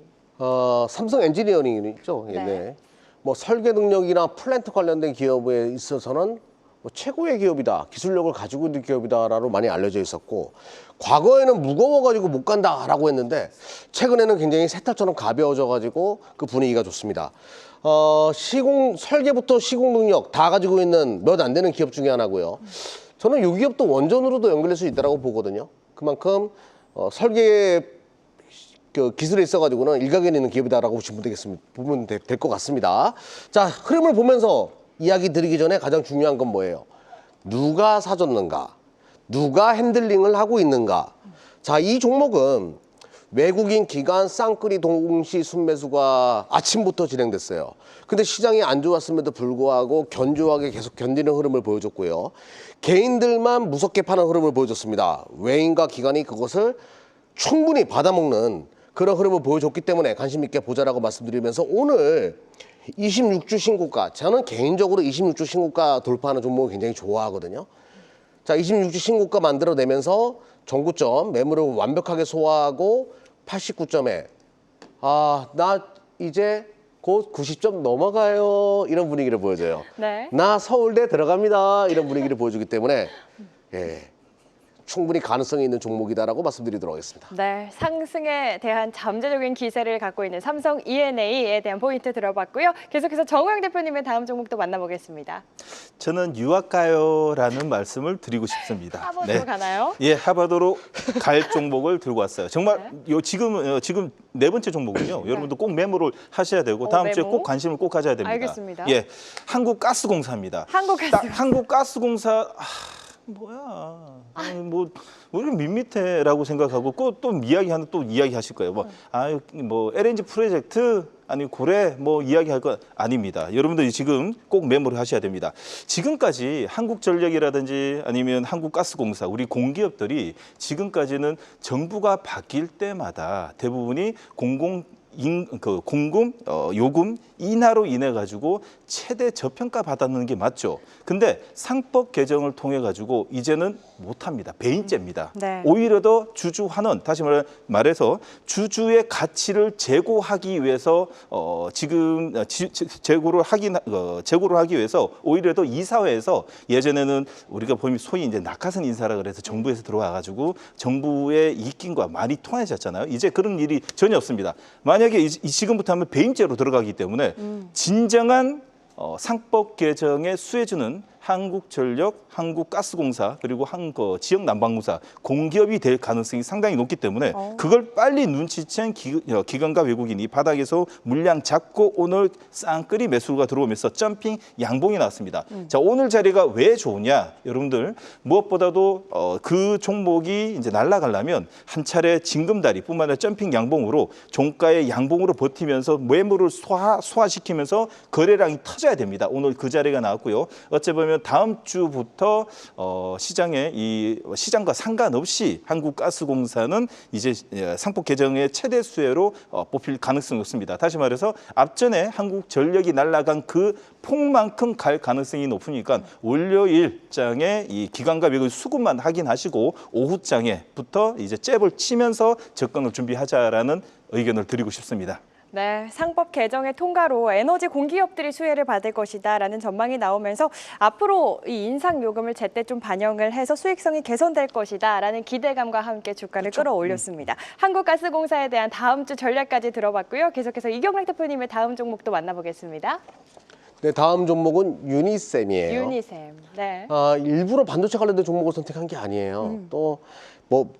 B: 삼성 엔지니어링 있죠.
A: 네.
B: 뭐 설계 능력이나 플랜트 관련된 기업에 있어서는 뭐 최고의 기업이다, 기술력을 가지고 있는 기업이다라고 많이 알려져 있었고 과거에는 무거워가지고 못 간다라고 했는데 최근에는 굉장히 새탈처럼 가벼워져가지고 그 분위기가 좋습니다. 설계부터 시공 능력 다 가지고 있는 몇 안 되는 기업 중에 하나고요. 저는 이 기업도 원전으로도 연결될 수 있다고 보거든요. 그만큼 설계 기술에 있어가지고는 일각에 있는 기업이다라고 보면 될 것 같습니다. 자, 흐름을 보면서 이야기 드리기 전에 가장 중요한 건 뭐예요? 누가 사줬는가? 누가 핸들링을 하고 있는가? 자, 이 종목은 외국인 기관 쌍끌이 동시 순매수가 아침부터 진행됐어요. 근데 시장이 안 좋았음에도 불구하고 견조하게 계속 견디는 흐름을 보여줬고요. 개인들만 무섭게 파는 흐름을 보여줬습니다. 외인과 기관이 그것을 충분히 받아먹는 그런 흐름을 보여줬기 때문에 관심 있게 보자라고 말씀드리면서 오늘 26주 신고가, 저는 개인적으로 26주 신고가 돌파하는 종목을 굉장히 좋아하거든요. 자, 26주 신고가 만들어내면서 정고점 매물을 완벽하게 소화하고 89점에 나 이제 곧 90점 넘어가요 이런 분위기를 보여줘요.
A: 네.
B: 나 서울대 들어갑니다 이런 분위기를 보여주기 때문에 충분히 가능성이 있는 종목이다라고 말씀드리도록 하겠습니다.
A: 네, 상승에 대한 잠재적인 기세를 갖고 있는 삼성 E&A에 대한 포인트 들어봤고요. 계속해서 정우영 대표님의 다음 종목도 만나보겠습니다.
C: 저는 유학 가요라는 말씀을 드리고 싶습니다.
A: 하버드로 가나요?
C: 예, 하버드로 갈 종목을 들고 왔어요. 정말 지금 네 번째 종목은요. 여러분도 꼭 메모를 하셔야 되고 다음 주에
A: 메모?
C: 꼭 관심을 꼭 가져야 됩니다.
A: 알겠습니다.
C: 예, 한국가스공사입니다. 한국가스공사 뭐야? 아니, 뭐 우리 밋밋해라고 생각하고 또 이야기하는 또 이야기하실 거예요. 뭐 LNG 프로젝트 아니 고래 뭐 이야기할 거 아닙니다. 여러분들이 지금 꼭 메모를 하셔야 됩니다. 지금까지 한국전력이라든지 아니면 한국가스공사 우리 공기업들이 지금까지는 정부가 바뀔 때마다 대부분이 공금 요금 인하로 인해 가지고 최대 저평가 받았는 게 맞죠. 근데 상법 개정을 통해 가지고 이제는 못합니다. 배인죄입니다.
A: 네.
C: 오히려 더 주주 환원, 다시 말해서 주주의 가치를 제고하기 위해서 지금 제고를 하기 위해서 오히려 더 이사회에서 예전에는 우리가 보면 소위 이제 낙하산 인사라 그래서 정부에서 들어와 가지고 정부의 이익과 많이 통해졌잖아요. 이제 그런 일이 전혀 없습니다. 만약에 지금부터 하면 배임죄로 들어가기 때문에 진정한 상법 개정의 수혜주는 한국전력, 한국가스공사 그리고 지역난방공사 공기업이 될 가능성이 상당히 높기 때문에 그걸 빨리 눈치챈 기관과 외국인이 바닥에서 물량 잡고 오늘 쌍끌이 매수가 들어오면서 점핑 양봉이 나왔습니다. 자, 오늘 자리가 왜 좋으냐? 여러분들 무엇보다도 그 종목이 이제 날아가려면 한 차례 징금다리뿐만 아니라 점핑 양봉으로 종가의 양봉으로 버티면서 매물을 소화시키면서 거래량이 터져야 됩니다. 오늘 그 자리가 나왔고요. 어째 보면 다음 주부터 시장과 상관없이 한국가스공사는 이제 상법 개정의 최대 수혜로 뽑힐 가능성이 높습니다. 다시 말해서 앞전에 한국전력이 날아간 그 폭만큼 갈 가능성이 높으니까 월요일장에 이 기관과 외국 수급만 확인하시고 오후장에부터 이제 잽을 치면서 접근을 준비하자라는 의견을 드리고 싶습니다.
A: 네, 상법 개정의 통과로 에너지 공기업들이 수혜를 받을 것이다라는 전망이 나오면서 앞으로 이 인상 요금을 제때 좀 반영을 해서 수익성이 개선될 것이다라는 기대감과 함께 주가를 끌어올렸습니다. 한국가스공사에 대한 다음 주 전략까지 들어봤고요. 계속해서 이경락 대표님의 다음 종목도 만나보겠습니다.
B: 네, 다음 종목은 유니셈이에요.
A: 유니셈. 네.
B: 일부러 반도체 관련된 종목을 선택한 게 아니에요. 또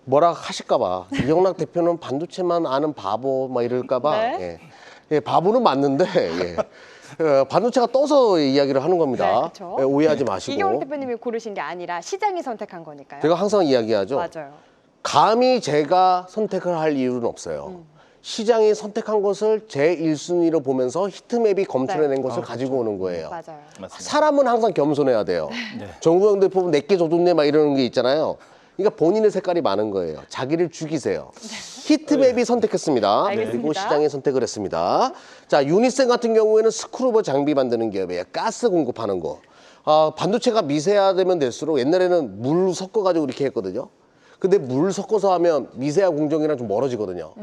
B: 뭐라 하실까봐 이경락 대표는 반도체만 아는 바보 막 이럴까봐
A: 네.
B: 예, 바보는 맞는데 반도체가 떠서 이야기를 하는 겁니다.
A: 네, 그렇죠.
B: 오해하지 마시고.
A: 이경락 대표님이 고르신 게 아니라 시장이 선택한 거니까요.
B: 제가 항상 이야기하죠.
A: 맞아요.
B: 감히 제가 선택을 할 이유는 없어요. 시장이 선택한 것을 제 1순위로 보면서 히트맵이 검출해낸 것을 가지고 오는 거예요.
A: 맞아요.
C: 맞습니다.
B: 사람은 항상 겸손해야 돼요.
C: 네.
B: 정구영 대표 보면 내게 줘줬네 막 이러는 게 있잖아요. 그러니까 본인의 색깔이 많은 거예요. 자기를 죽이세요. 히트맵이 선택했습니다.
A: 알겠습니다.
B: 그리고 시장이 선택을 했습니다. 자, 유니셈 같은 경우에는 스크루버 장비 만드는 기업이에요. 가스 공급하는 거. 반도체가 미세화되면 될수록 옛날에는 물 섞어가지고 이렇게 했거든요. 근데 물 섞어서 하면 미세화 공정이랑 좀 멀어지거든요.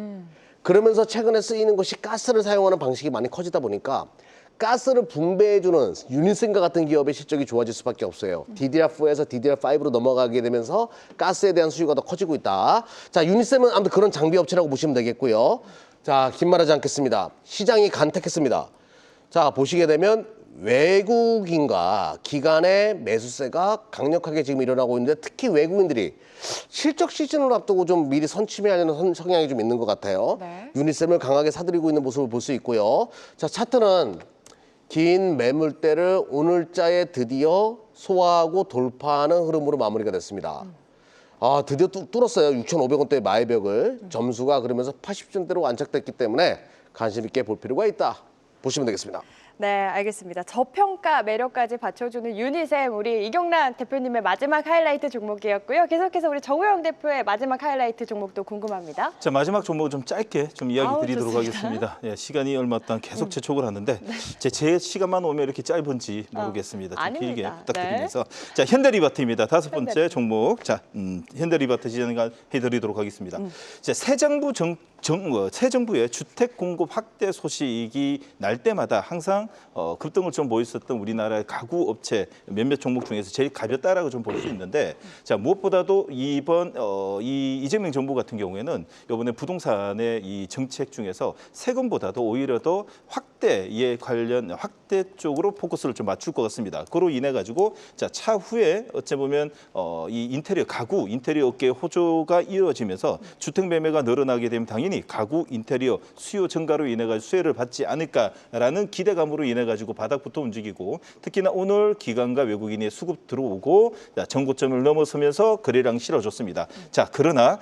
B: 그러면서 최근에 쓰이는 것이 가스를 사용하는 방식이 많이 커지다 보니까 가스를 분배해주는 유니셈과 같은 기업의 실적이 좋아질 수밖에 없어요. DDR4에서 DDR5로 넘어가게 되면서 가스에 대한 수요가 더 커지고 있다. 자, 유니셈은 아무튼 그런 장비 업체라고 보시면 되겠고요. 자, 긴 말하지 않겠습니다. 시장이 간택했습니다. 자, 보시게 되면 외국인과 기관의 매수세가 강력하게 지금 일어나고 있는데 특히 외국인들이 실적 시즌을 앞두고 좀 미리 선취하려는 성향이 좀 있는 것 같아요.
A: 네.
B: 유니셈을 강하게 사들이고 있는 모습을 볼 수 있고요. 자, 차트는 긴 매물대를 오늘자에 드디어 소화하고 돌파하는 흐름으로 마무리가 됐습니다. 드디어 뚫었어요. 6,500원대의 마이벽을. 점수가 그러면서 80점대로 안착됐기 때문에 관심 있게 볼 필요가 있다. 보시면 되겠습니다.
A: 네, 알겠습니다. 저평가 매력까지 받쳐주는 유니셈, 우리 이경락 대표님의 마지막 하이라이트 종목이었고요. 계속해서 우리 정우영 대표의 마지막 하이라이트 종목도 궁금합니다.
C: 자, 마지막 종목은 좀 짧게 좀 이야기 드리도록
A: 좋습니다.
C: 하겠습니다. 예, 시간이 얼마 동안 계속 재촉을 하는데 제 시간만 오면 이렇게 짧은지 모르겠습니다. 좀 길게
A: 아닙니다.
C: 부탁드리면서 자, 현대리바트입니다. 다섯 번째
A: 현대리바트.
C: 종목. 자, 현대리바트 진행 해드리도록 하겠습니다. 자, 새 정부 새 정부의 주택 공급 확대 소식이 날 때마다 항상 급등을 좀 보였었던 우리나라의 가구 업체 몇몇 종목 중에서 제일 가볍다라고 좀 볼 수 있는데, 자 무엇보다도 이번 이 이재명 정부 같은 경우에는 이번에 부동산의 이 정책 중에서 세금보다도 오히려 더 확대에 관련 확대 쪽으로 포커스를 좀 맞출 것 같습니다. 그로 인해 가지고 자 차후에 어찌 보면 이 인테리어 가구 인테리어 업계 호조가 이어지면서 주택 매매가 늘어나게 되면 당연히 가구 인테리어 수요 증가로 인해 가지고 수혜를 받지 않을까라는 기대감으로 인해 가지고 바닥부터 움직이고, 특히나 오늘 기관과 외국인의 수급 들어오고 전고점을 넘어서면서 거래량 실어줬습니다. 자 그러나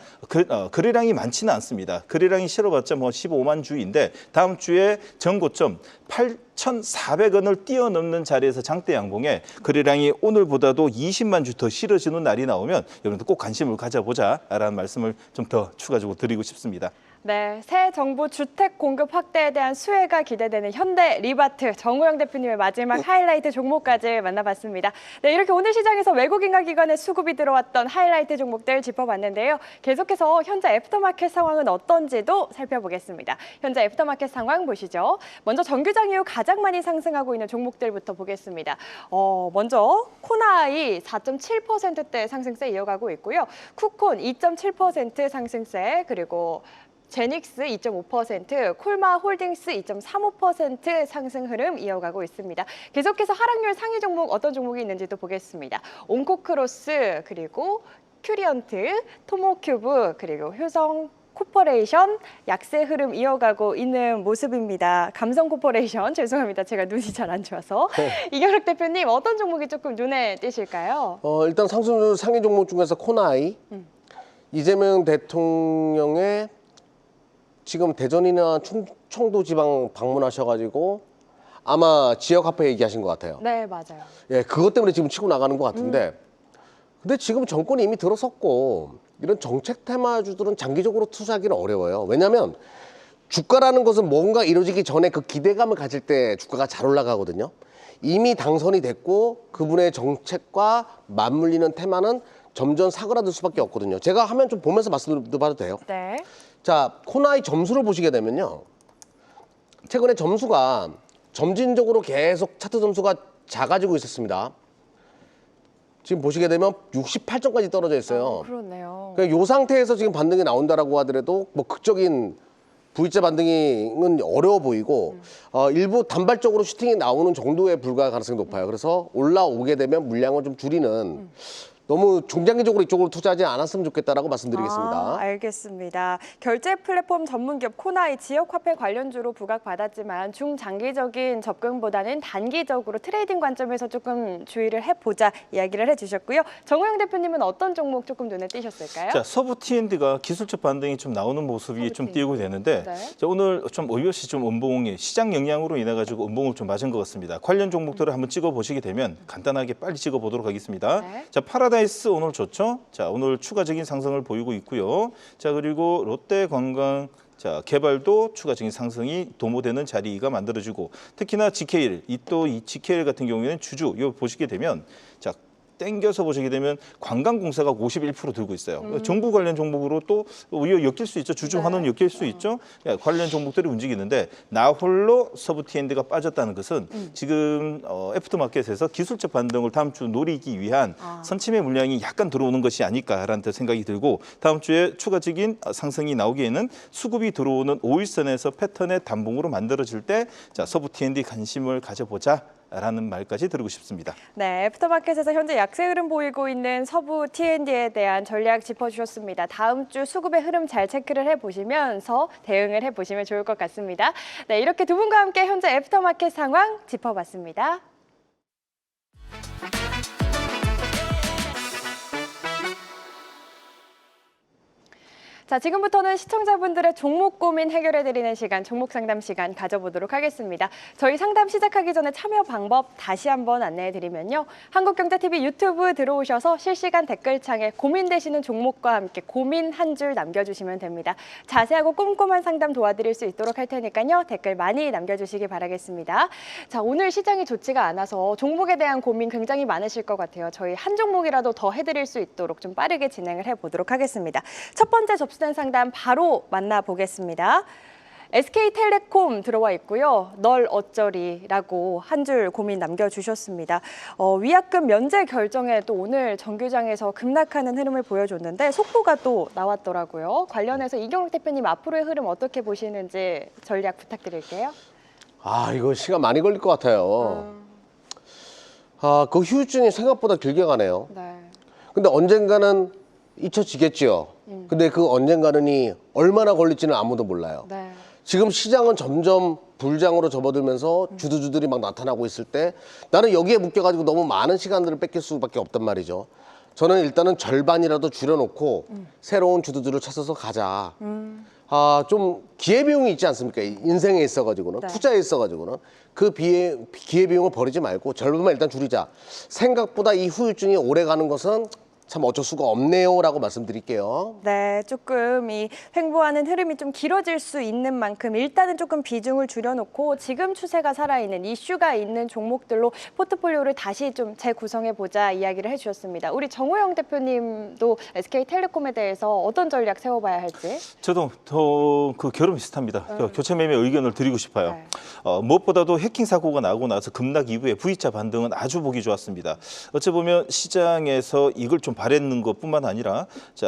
C: 거래량이 많지는 않습니다. 거래량이 실어봤자 뭐 15만 주인데 다음 주에 전고점 8,400원을 뛰어넘는 자리에서 장대 양봉에 거래량이 오늘보다도 20만 주 더 실어지는 날이 나오면 여러분들 꼭 관심을 가져보자라는 말씀을 좀 더 추가적으로 드리고 싶습니다.
A: 네, 새 정부 주택 공급 확대에 대한 수혜가 기대되는 현대 리바트 정우영 대표님의 마지막 하이라이트 종목까지 만나봤습니다. 네, 이렇게 오늘 시장에서 외국인과 기관의 수급이 들어왔던 하이라이트 종목들 짚어봤는데요. 계속해서 현재 애프터마켓 상황은 어떤지도 살펴보겠습니다. 현재 애프터마켓 상황 보시죠. 먼저 정규장 이후 가장 많이 상승하고 있는 종목들부터 보겠습니다. 먼저 코나이 4.7%대 상승세 이어가고 있고요. 쿠콘 2.7% 상승세, 그리고 제닉스 2.5%, 콜마홀딩스 2.35% 상승 흐름 이어가고 있습니다. 계속해서 하락률 상위 종목 어떤 종목이 있는지도 보겠습니다. 온코크로스, 그리고 큐리언트, 토모큐브, 그리고 효성 코퍼레이션 약세 흐름 이어가고 있는 모습입니다. 감성 코퍼레이션 죄송합니다. 제가 눈이 잘 안 좋아서. 이경락 대표님 어떤 종목이 조금 눈에 띄실까요?
B: 일단 상승률 상위 종목 중에서 코나이, 이재명 대통령의 지금 대전이나 충청도 지방 방문하셔가지고 아마 지역 화폐 얘기하신 것 같아요.
A: 네, 맞아요.
B: 예, 그것 때문에 지금 치고 나가는 것 같은데, 근데 지금 정권이 이미 들어섰고 이런 정책 테마주들은 장기적으로 투자하기는 어려워요. 왜냐하면 주가라는 것은 뭔가 이루어지기 전에 그 기대감을 가질 때 주가가 잘 올라가거든요. 이미 당선이 됐고 그분의 정책과 맞물리는 테마는 점점 사그라들 수밖에 없거든요. 제가 화면 좀 보면서 말씀드려봐도 돼요.
A: 네.
B: 자, 코나이 점수를 보시게 되면요. 최근에 점수가 점진적으로 계속 차트 점수가 작아지고 있었습니다. 지금 보시게 되면 68점까지 떨어져 있어요.
A: 그렇네요.
B: 그러니까 이 상태에서 지금 반등이 나온다라고 하더라도 뭐 극적인 V자 반등은 어려워 보이고 일부 단발적으로 슈팅이 나오는 정도에 불과할 가능성이 높아요. 그래서 올라오게 되면 물량을 좀 줄이는 너무 중장기적으로 이쪽으로 투자하지 않았으면 좋겠다라고 말씀드리겠습니다.
A: 알겠습니다. 결제 플랫폼 전문기업 코나이 지역화폐 관련주로 부각받았지만 중장기적인 접근보다는 단기적으로 트레이딩 관점에서 조금 주의를 해보자 이야기를 해주셨고요. 정우영 대표님은 어떤 종목 조금 눈에 띄셨을까요?
C: 자, 서브 T&D가 기술적 반등이 좀 나오는 모습이 좀 띄고 되는데,
A: 네.
C: 자, 오늘 좀 어이없이 좀 음봉이 시장 영향으로 인해 가지고 음봉을 좀 맞은 것 같습니다. 관련 종목들을 한번 찍어 보시게 되면 간단하게 빨리 찍어 보도록 하겠습니다.
A: 네.
C: 자, 파라다이스 오늘 좋죠? 자, 오늘 추가적인 상승을 보이고 있고요. 자, 그리고 롯데관광 자, 개발도 추가적인 상승이 도모되는 자리가 만들어지고, 특히나 GKL, 이 GKL 같은 경우에는 주주, 이거 보시게 되면 자, 땡겨서 보시게 되면 관광공사가 51% 들고 있어요. 정부 관련 종목으로 또 오히려 엮일 수 있죠. 주주 환원 엮일 수 있죠. 관련 종목들이 움직이는데 나홀로 서브 T&D가 빠졌다는 것은 지금 애프터마켓에서 기술적 반등을 다음 주 노리기 위한 선침의 물량이 약간 들어오는 것이 아닐까라는 생각이 들고, 다음 주에 추가적인 상승이 나오기에는 수급이 들어오는 5일선에서 패턴의 단봉으로 만들어질 때 자, 서브 T&D 관심을 가져보자. 라는 말까지 드리고 싶습니다.
A: 네, 애프터마켓에서 현재 약세 흐름 보이고 있는 서부 T&D에 대한 전략 짚어주셨습니다. 다음 주 수급의 흐름 잘 체크를 해보시면서 대응을 해보시면 좋을 것 같습니다. 네, 이렇게 두 분과 함께 현재 애프터마켓 상황 짚어봤습니다. 자, 지금부터는 시청자분들의 종목 고민 해결해드리는 시간, 종목 상담 시간 가져보도록 하겠습니다. 저희 상담 시작하기 전에 참여 방법 다시 한번 안내해드리면요. 한국경제TV 유튜브 들어오셔서 실시간 댓글창에 고민되시는 종목과 함께 고민 한 줄 남겨주시면 됩니다. 자세하고 꼼꼼한 상담 도와드릴 수 있도록 할 테니까요. 댓글 많이 남겨주시기 바라겠습니다. 자, 오늘 시장이 좋지가 않아서 종목에 대한 고민 굉장히 많으실 것 같아요. 저희 한 종목이라도 더 해드릴 수 있도록 좀 빠르게 진행을 해보도록 하겠습니다. 첫 번째 접수 접수된 상담 바로 만나보겠습니다. SK텔레콤 들어와 있고요. 널 어쩌리라고 한 줄 고민 남겨주셨습니다. 위약금 면제 결정에 또 오늘 정규장에서 급락하는 흐름을 보여줬는데 속보가 또 나왔더라고요. 관련해서 이경록 대표님 앞으로의 흐름 어떻게 보시는지 전략 부탁드릴게요.
B: 이거 시간 많이 걸릴 것 같아요. 그 후유증이 생각보다 길게 가네요.
A: 네.
B: 근데 언젠가는 잊혀지겠지요. 근데 그 언젠가는이 얼마나 걸릴지는 아무도 몰라요.
A: 네.
B: 지금 시장은 점점 불장으로 접어들면서 주주들이 막 나타나고 있을 때 나는 여기에 묶여가지고 너무 많은 시간들을 뺏길 수밖에 없단 말이죠. 저는 일단은 절반이라도 줄여놓고 새로운 주주들을 찾아서 가자. 좀 기회비용이 있지 않습니까? 인생에 있어가지고는,
A: 네.
B: 투자에 있어가지고는 그 기회비용을 버리지 말고 절반만 일단 줄이자. 생각보다 이 후유증이 오래 가는 것은 참 어쩔 수가 없네요라고 말씀드릴게요.
A: 네, 조금 이 횡보하는 흐름이 좀 길어질 수 있는 만큼 일단은 조금 비중을 줄여놓고 지금 추세가 살아있는 이슈가 있는 종목들로 포트폴리오를 다시 좀 재구성해보자 이야기를 해주셨습니다. 우리 정호영 대표님도 SK텔레콤에 대해서 어떤 전략 세워봐야 할지?
C: 저도 더 그 결혼 비슷합니다. 교체 매매 의견을 드리고 싶어요.
A: 네.
C: 무엇보다도 해킹 사고가 나고 나서 급락 이후에 V자 반등은 아주 보기 좋았습니다. 어찌 보면 시장에서 이걸 좀 바랬는 것뿐만 아니라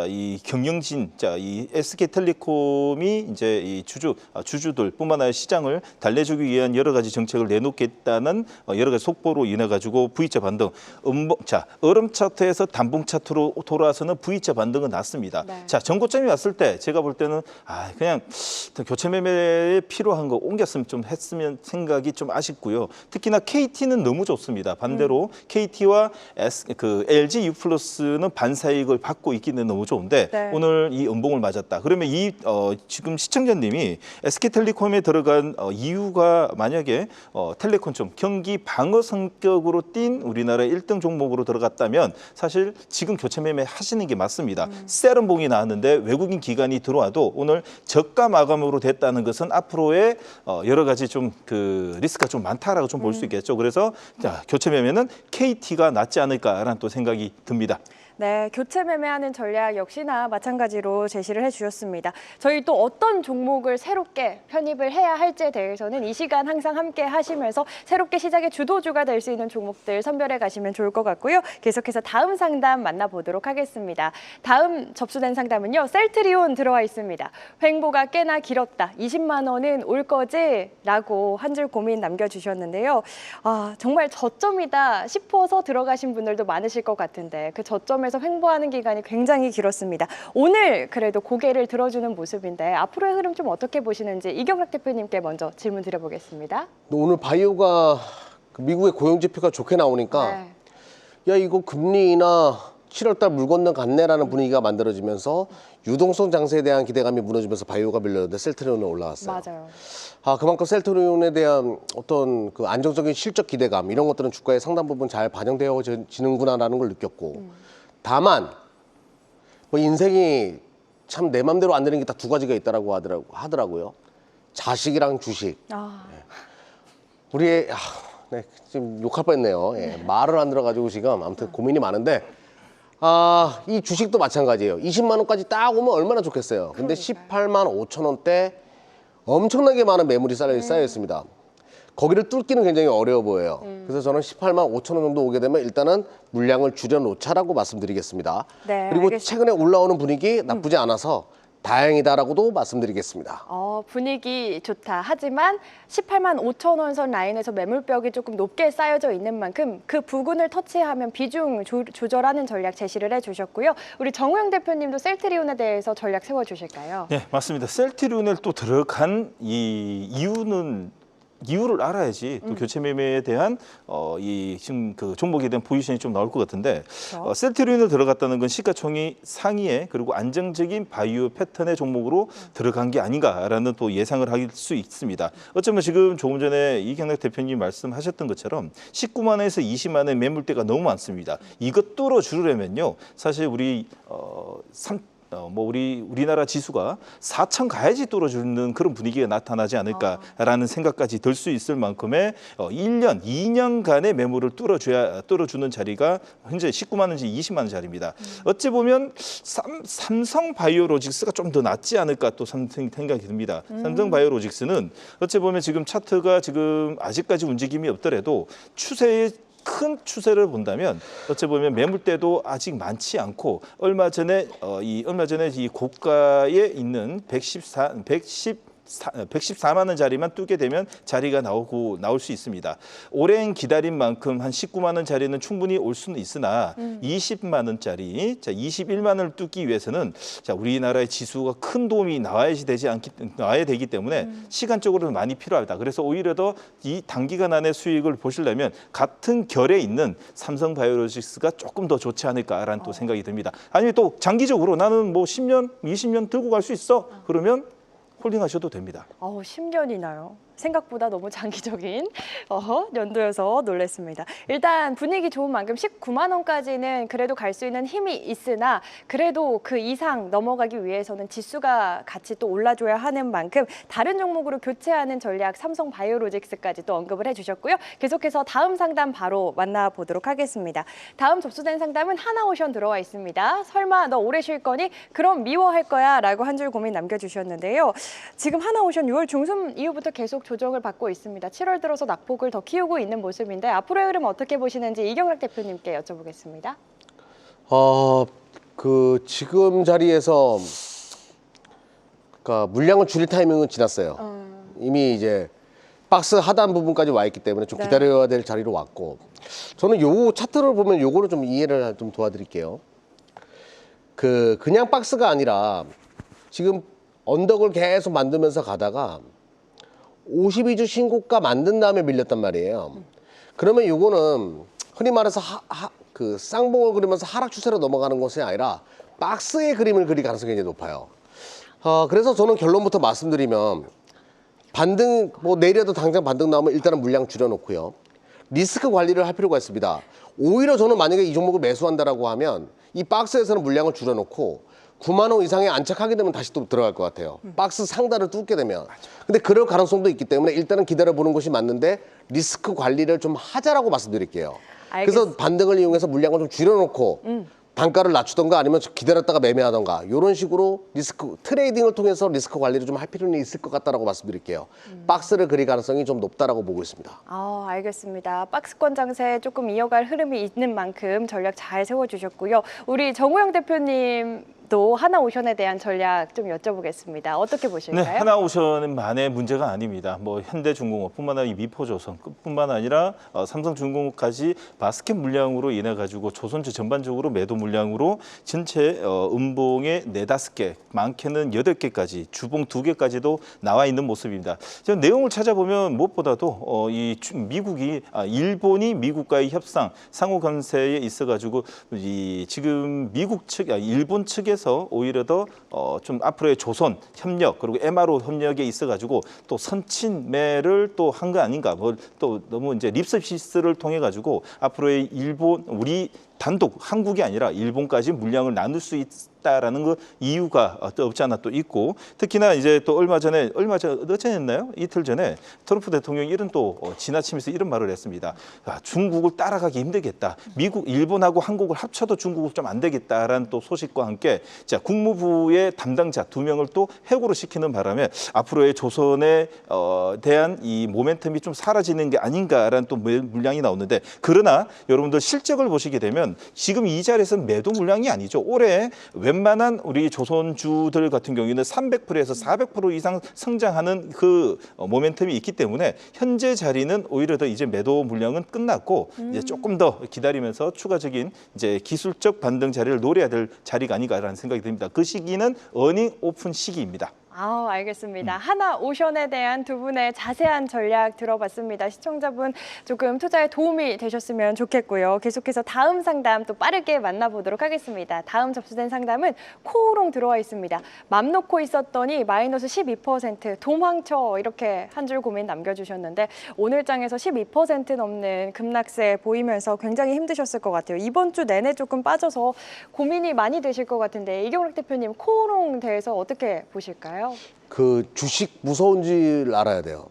C: 이 경영진, 이 SK텔레콤이 이제 이 주주들뿐만 아니라 시장을 달래주기 위한 여러 가지 정책을 내놓겠다는 여러 가지 속보로 인해 가지고 V자 반등, 얼음 차트에서 단봉 차트로 돌아와서는 V자 반등은 났습니다.
A: 네.
C: 전고점이 왔을 때 제가 볼 때는 그냥 교체 매매에 필요한 거 옮겼으면 좀 했으면 생각이 좀 아쉽고요. 특히나 KT는 너무 좋습니다. 반대로 KT와 LG U+는 반사이익을 받고 있기는 너무 좋은데
A: 네.
C: 오늘 이 음봉을 맞았다. 그러면 지금 시청자님이 SK텔레콤에 들어간 이유가 만약에 텔레콤 좀 경기 방어 성격으로 뛴 우리나라의 1등 종목으로 들어갔다면 사실 지금 교체 매매 하시는 게 맞습니다. 세련봉이 나왔는데 외국인 기관이 들어와도 오늘 저가 마감으로 됐다는 것은 앞으로의 여러 가지 좀 그 리스크가 좀 많다라고 좀 볼 수 있겠죠. 그래서 교체 매매는 KT가 낫지 않을까라는 또 생각이 듭니다.
A: 네, 교체 매매하는 전략 역시나 마찬가지로 제시를 해주셨습니다. 저희 또 어떤 종목을 새롭게 편입을 해야 할지에 대해서는 이 시간 항상 함께 하시면서 새롭게 시작의 주도주가 될 수 있는 종목들 선별해 가시면 좋을 것 같고요. 계속해서 다음 상담 만나보도록 하겠습니다. 다음 접수된 상담은요. 셀트리온 들어와 있습니다. 횡보가 꽤나 길었다. 20만 원은 올 거지? 라고 한 줄 고민 남겨주셨는데요. 정말 저점이다 싶어서 들어가신 분들도 많으실 것 같은데 그 저점에서 횡보하는 기간이 굉장히 길었습니다. 오늘 그래도 고개를 들어주는 모습인데 앞으로의 흐름 좀 어떻게 보시는지 이경락 대표님께 먼저 질문 드려보겠습니다.
B: 오늘 바이오가 미국의 고용 지표가 좋게 나오니까 야 이거 금리 인하 7월달 물 건너 갔네라는 분위기가 만들어지면서 유동성 장세에 대한 기대감이 무너지면서 바이오가 밀렸는데 셀트리온은 올라갔어요.
A: 맞아요.
B: 그만큼 셀트리온에 대한 어떤 그 안정적인 실적 기대감 이런 것들은 주가에 상당 부분 잘 반영되어지는구나라는 걸 느꼈고 다만 뭐 인생이 참 내 맘대로 안 되는 게 딱 두 가지가 있다라고 하더라고요. 자식이랑 주식. 우리 지금 욕할 뻔했네요. 말을 안 들어가지고 지금 아무튼 고민이 많은데 이 주식도 마찬가지예요. 20만 원까지 딱 오면 얼마나 좋겠어요. 근데 18만 5천 원대 엄청나게 많은 매물이 쌓여 있습니다. 거기를 뚫기는 굉장히 어려워 보여요. 그래서 저는 18만 5천 원 정도 오게 되면 일단은 물량을 줄여놓자라고 말씀드리겠습니다.
A: 네,
B: 그리고
A: 알겠습니다.
B: 최근에 올라오는 분위기 나쁘지 않아서 다행이다라고도 말씀드리겠습니다.
A: 분위기 좋다. 하지만 18만 5천 원 선 라인에서 매물벽이 조금 높게 쌓여져 있는 만큼 그 부근을 터치하면 비중 조절하는 전략 제시를 해주셨고요. 우리 정우영 대표님도 셀트리온에 대해서 전략 세워주실까요?
C: 네, 맞습니다. 셀트리온에 또 들어간 이유를 알아야지 또 교체 매매에 대한 지금 그 종목에 대한 포지션이 좀 나올 것 같은데
A: 그렇죠.
C: 셀트리온에 들어갔다는 건 시가총이 상위에 그리고 안정적인 바이오 패턴의 종목으로 들어간 게 아닌가라는 또 예상을 할 수 있습니다. 어쩌면 지금 조금 전에 이경락 대표님 말씀하셨던 것처럼 19만 원에서 20만 원의 매물대가 너무 많습니다. 이것 뚫어 주려면요, 사실 우리 뭐 우리나라 지수가 4천 가야지 뚫어주는 그런 분위기가 나타나지 않을까라는 생각까지 들 수 있을 만큼의 1년, 2년간의 매물을 뚫어주는 자리가 현재 19만 원지 20만 원 자리입니다. 어찌 보면 삼성바이오로직스가 좀 더 낫지 않을까 또 생각이 듭니다. 삼성바이오로직스는 어찌 보면 지금 차트가 지금 아직까지 움직임이 없더라도 큰 추세를 본다면 어찌 보면 매물대도 아직 많지 않고 얼마 전에 이 고가에 있는 114만 원짜리만 뚫게 되면 자리가 나올 수 있습니다. 오랜 기다린 만큼 한 19만 원짜리는 충분히 올 수는 있으나 20만 원짜리, 21만 원을 뚫기 위해서는 우리나라의 지수가 큰 도움이 나와야 되기 때문에 시간적으로는 많이 필요하다. 그래서 오히려 더 이 단기간 안에 수익을 보시려면 같은 결에 있는 삼성바이오로직스가 조금 더 좋지 않을까라는 또 생각이 듭니다. 아니면 또 장기적으로 나는 뭐 10년, 20년 들고 갈 수 있어. 그러면 홀딩하셔도 됩니다.
A: 10년이나요? 생각보다 너무 장기적인 연도여서 놀랐습니다. 일단 분위기 좋은 만큼 19만 원까지는 그래도 갈 수 있는 힘이 있으나 그래도 그 이상 넘어가기 위해서는 지수가 같이 또 올라줘야 하는 만큼 다른 종목으로 교체하는 전략 삼성바이오로직스까지 또 언급을 해주셨고요. 계속해서 다음 상담 바로 만나보도록 하겠습니다. 다음 접수된 상담은 하나오션 들어와 있습니다. 설마 너 오래 쉴 거니? 그럼 미워할 거야 라고 한 줄 고민 남겨주셨는데요. 지금 하나오션 6월 중순 이후부터 계속 조정을 받고 있습니다. 7월 들어서 낙폭을 더 키우고 있는 모습인데 앞으로의 흐름 어떻게 보시는지 이경락 대표님께 여쭤보겠습니다.
B: 지금 자리에서 그러니까 물량을 줄일 타이밍은 지났어요. 이미 이제 박스 하단 부분까지 와 있기 때문에 좀 기다려야 될 자리로 왔고 저는 요 차트를 보면 요거를 좀 이해를 좀 도와드릴게요. 그냥 박스가 아니라 지금 언덕을 계속 만들면서 가다가 52주 신고가 만든 다음에 밀렸단 말이에요. 그러면 요거는 흔히 말해서 그 쌍봉을 그리면서 하락 추세로 넘어가는 것이 아니라 박스의 그림을 그릴 가능성이 굉장히 높아요. 그래서 저는 결론부터 말씀드리면 반등 뭐 내일에도 당장 반등 나오면 일단은 물량 줄여놓고요. 리스크 관리를 할 필요가 있습니다. 오히려 저는 만약에 이 종목을 매수한다라고 하면 이 박스에서는 물량을 줄여놓고 9만 원 이상에 안착하게 되면 다시 또 들어갈 것 같아요. 박스 상단을 뚫게 되면. 근데 그럴 가능성도 있기 때문에 일단은 기다려보는 것이 맞는데 리스크 관리를 좀 하자라고 말씀드릴게요. 그래서 반등을 이용해서 물량을 좀 줄여놓고 단가를 낮추던가 아니면 기다렸다가 매매하던가 이런 식으로 리스크 트레이딩을 통해서 리스크 관리를 좀 할 필요는 있을 것 같다라고 말씀드릴게요. 박스를 그릴 가능성이 좀 높다라고 보고 있습니다.
A: 알겠습니다. 박스권 장세 조금 이어갈 흐름이 있는 만큼 전략 잘 세워주셨고요. 우리 정우영 대표님도 하나오션에 대한 전략 좀 여쭤보겠습니다. 어떻게 보실까요?
C: 네, 하나오션만의 문제가 아닙니다. 뭐 현대중공업뿐만 아니라 미포조선뿐만 아니라 삼성중공업까지 바스켓 물량으로 인해 가지고 조선주 전반적으로 매도 물량으로 전체 음봉에 4-5개, 많게는 8개까지 주봉 2개까지도 나와 있는 모습입니다. 지금 내용을 찾아보면 무엇보다도 일본이 미국과의 협상 상호 관세에 있어 가지고 지금 일본 측에서 오히려 더 좀 앞으로의 조선 협력 그리고 MRO 협력에 있어 가지고 또 선친매를 또 한 거 아닌가 또 너무 이제 립서비스를 통해 가지고 앞으로의 우리 단독 한국이 아니라 일본까지 물량을 나눌 수 있다라는 그 이유가 없지 않아 또 있고 특히나 이제 또 어제였나요? 이틀 전에 트럼프 대통령이 이런 또 지나치면서 이런 말을 했습니다. 중국을 따라가기 힘들겠다. 일본하고 한국을 합쳐도 중국은 좀 안 되겠다라는 또 소식과 함께 국무부의 담당자 2명을 또 해고를 시키는 바람에 앞으로의 조선에 대한 이 모멘텀이 좀 사라지는 게 아닌가라는 또 물량이 나오는데 그러나 여러분들 실적을 보시게 되면 지금 이 자리에서는 매도 물량이 아니죠. 올해 웬만한 우리 조선주들 같은 경우에는 300%에서 400% 이상 성장하는 그 모멘텀이 있기 때문에 현재 자리는 오히려 더 이제 매도 물량은 끝났고 이제 조금 더 기다리면서 추가적인 이제 기술적 반등 자리를 노려야 될 자리가 아닌가라는 생각이 듭니다. 그 시기는 어닝 오픈 시기입니다.
A: 알겠습니다. 하나오션에 대한 두 분의 자세한 전략 들어봤습니다. 시청자분 조금 투자에 도움이 되셨으면 좋겠고요. 계속해서 다음 상담 또 빠르게 만나보도록 하겠습니다. 다음 접수된 상담은 코오롱 들어와 있습니다. 맘 놓고 있었더니 마이너스 12% 도망쳐 이렇게 한 줄 고민 남겨주셨는데 오늘 장에서 12% 넘는 급락세 보이면서 굉장히 힘드셨을 것 같아요. 이번 주 내내 조금 빠져서 고민이 많이 되실 것 같은데 이경락 대표님 코오롱 대해서 어떻게 보실까요?
B: 그 주식 무서운 줄 알아야 돼요.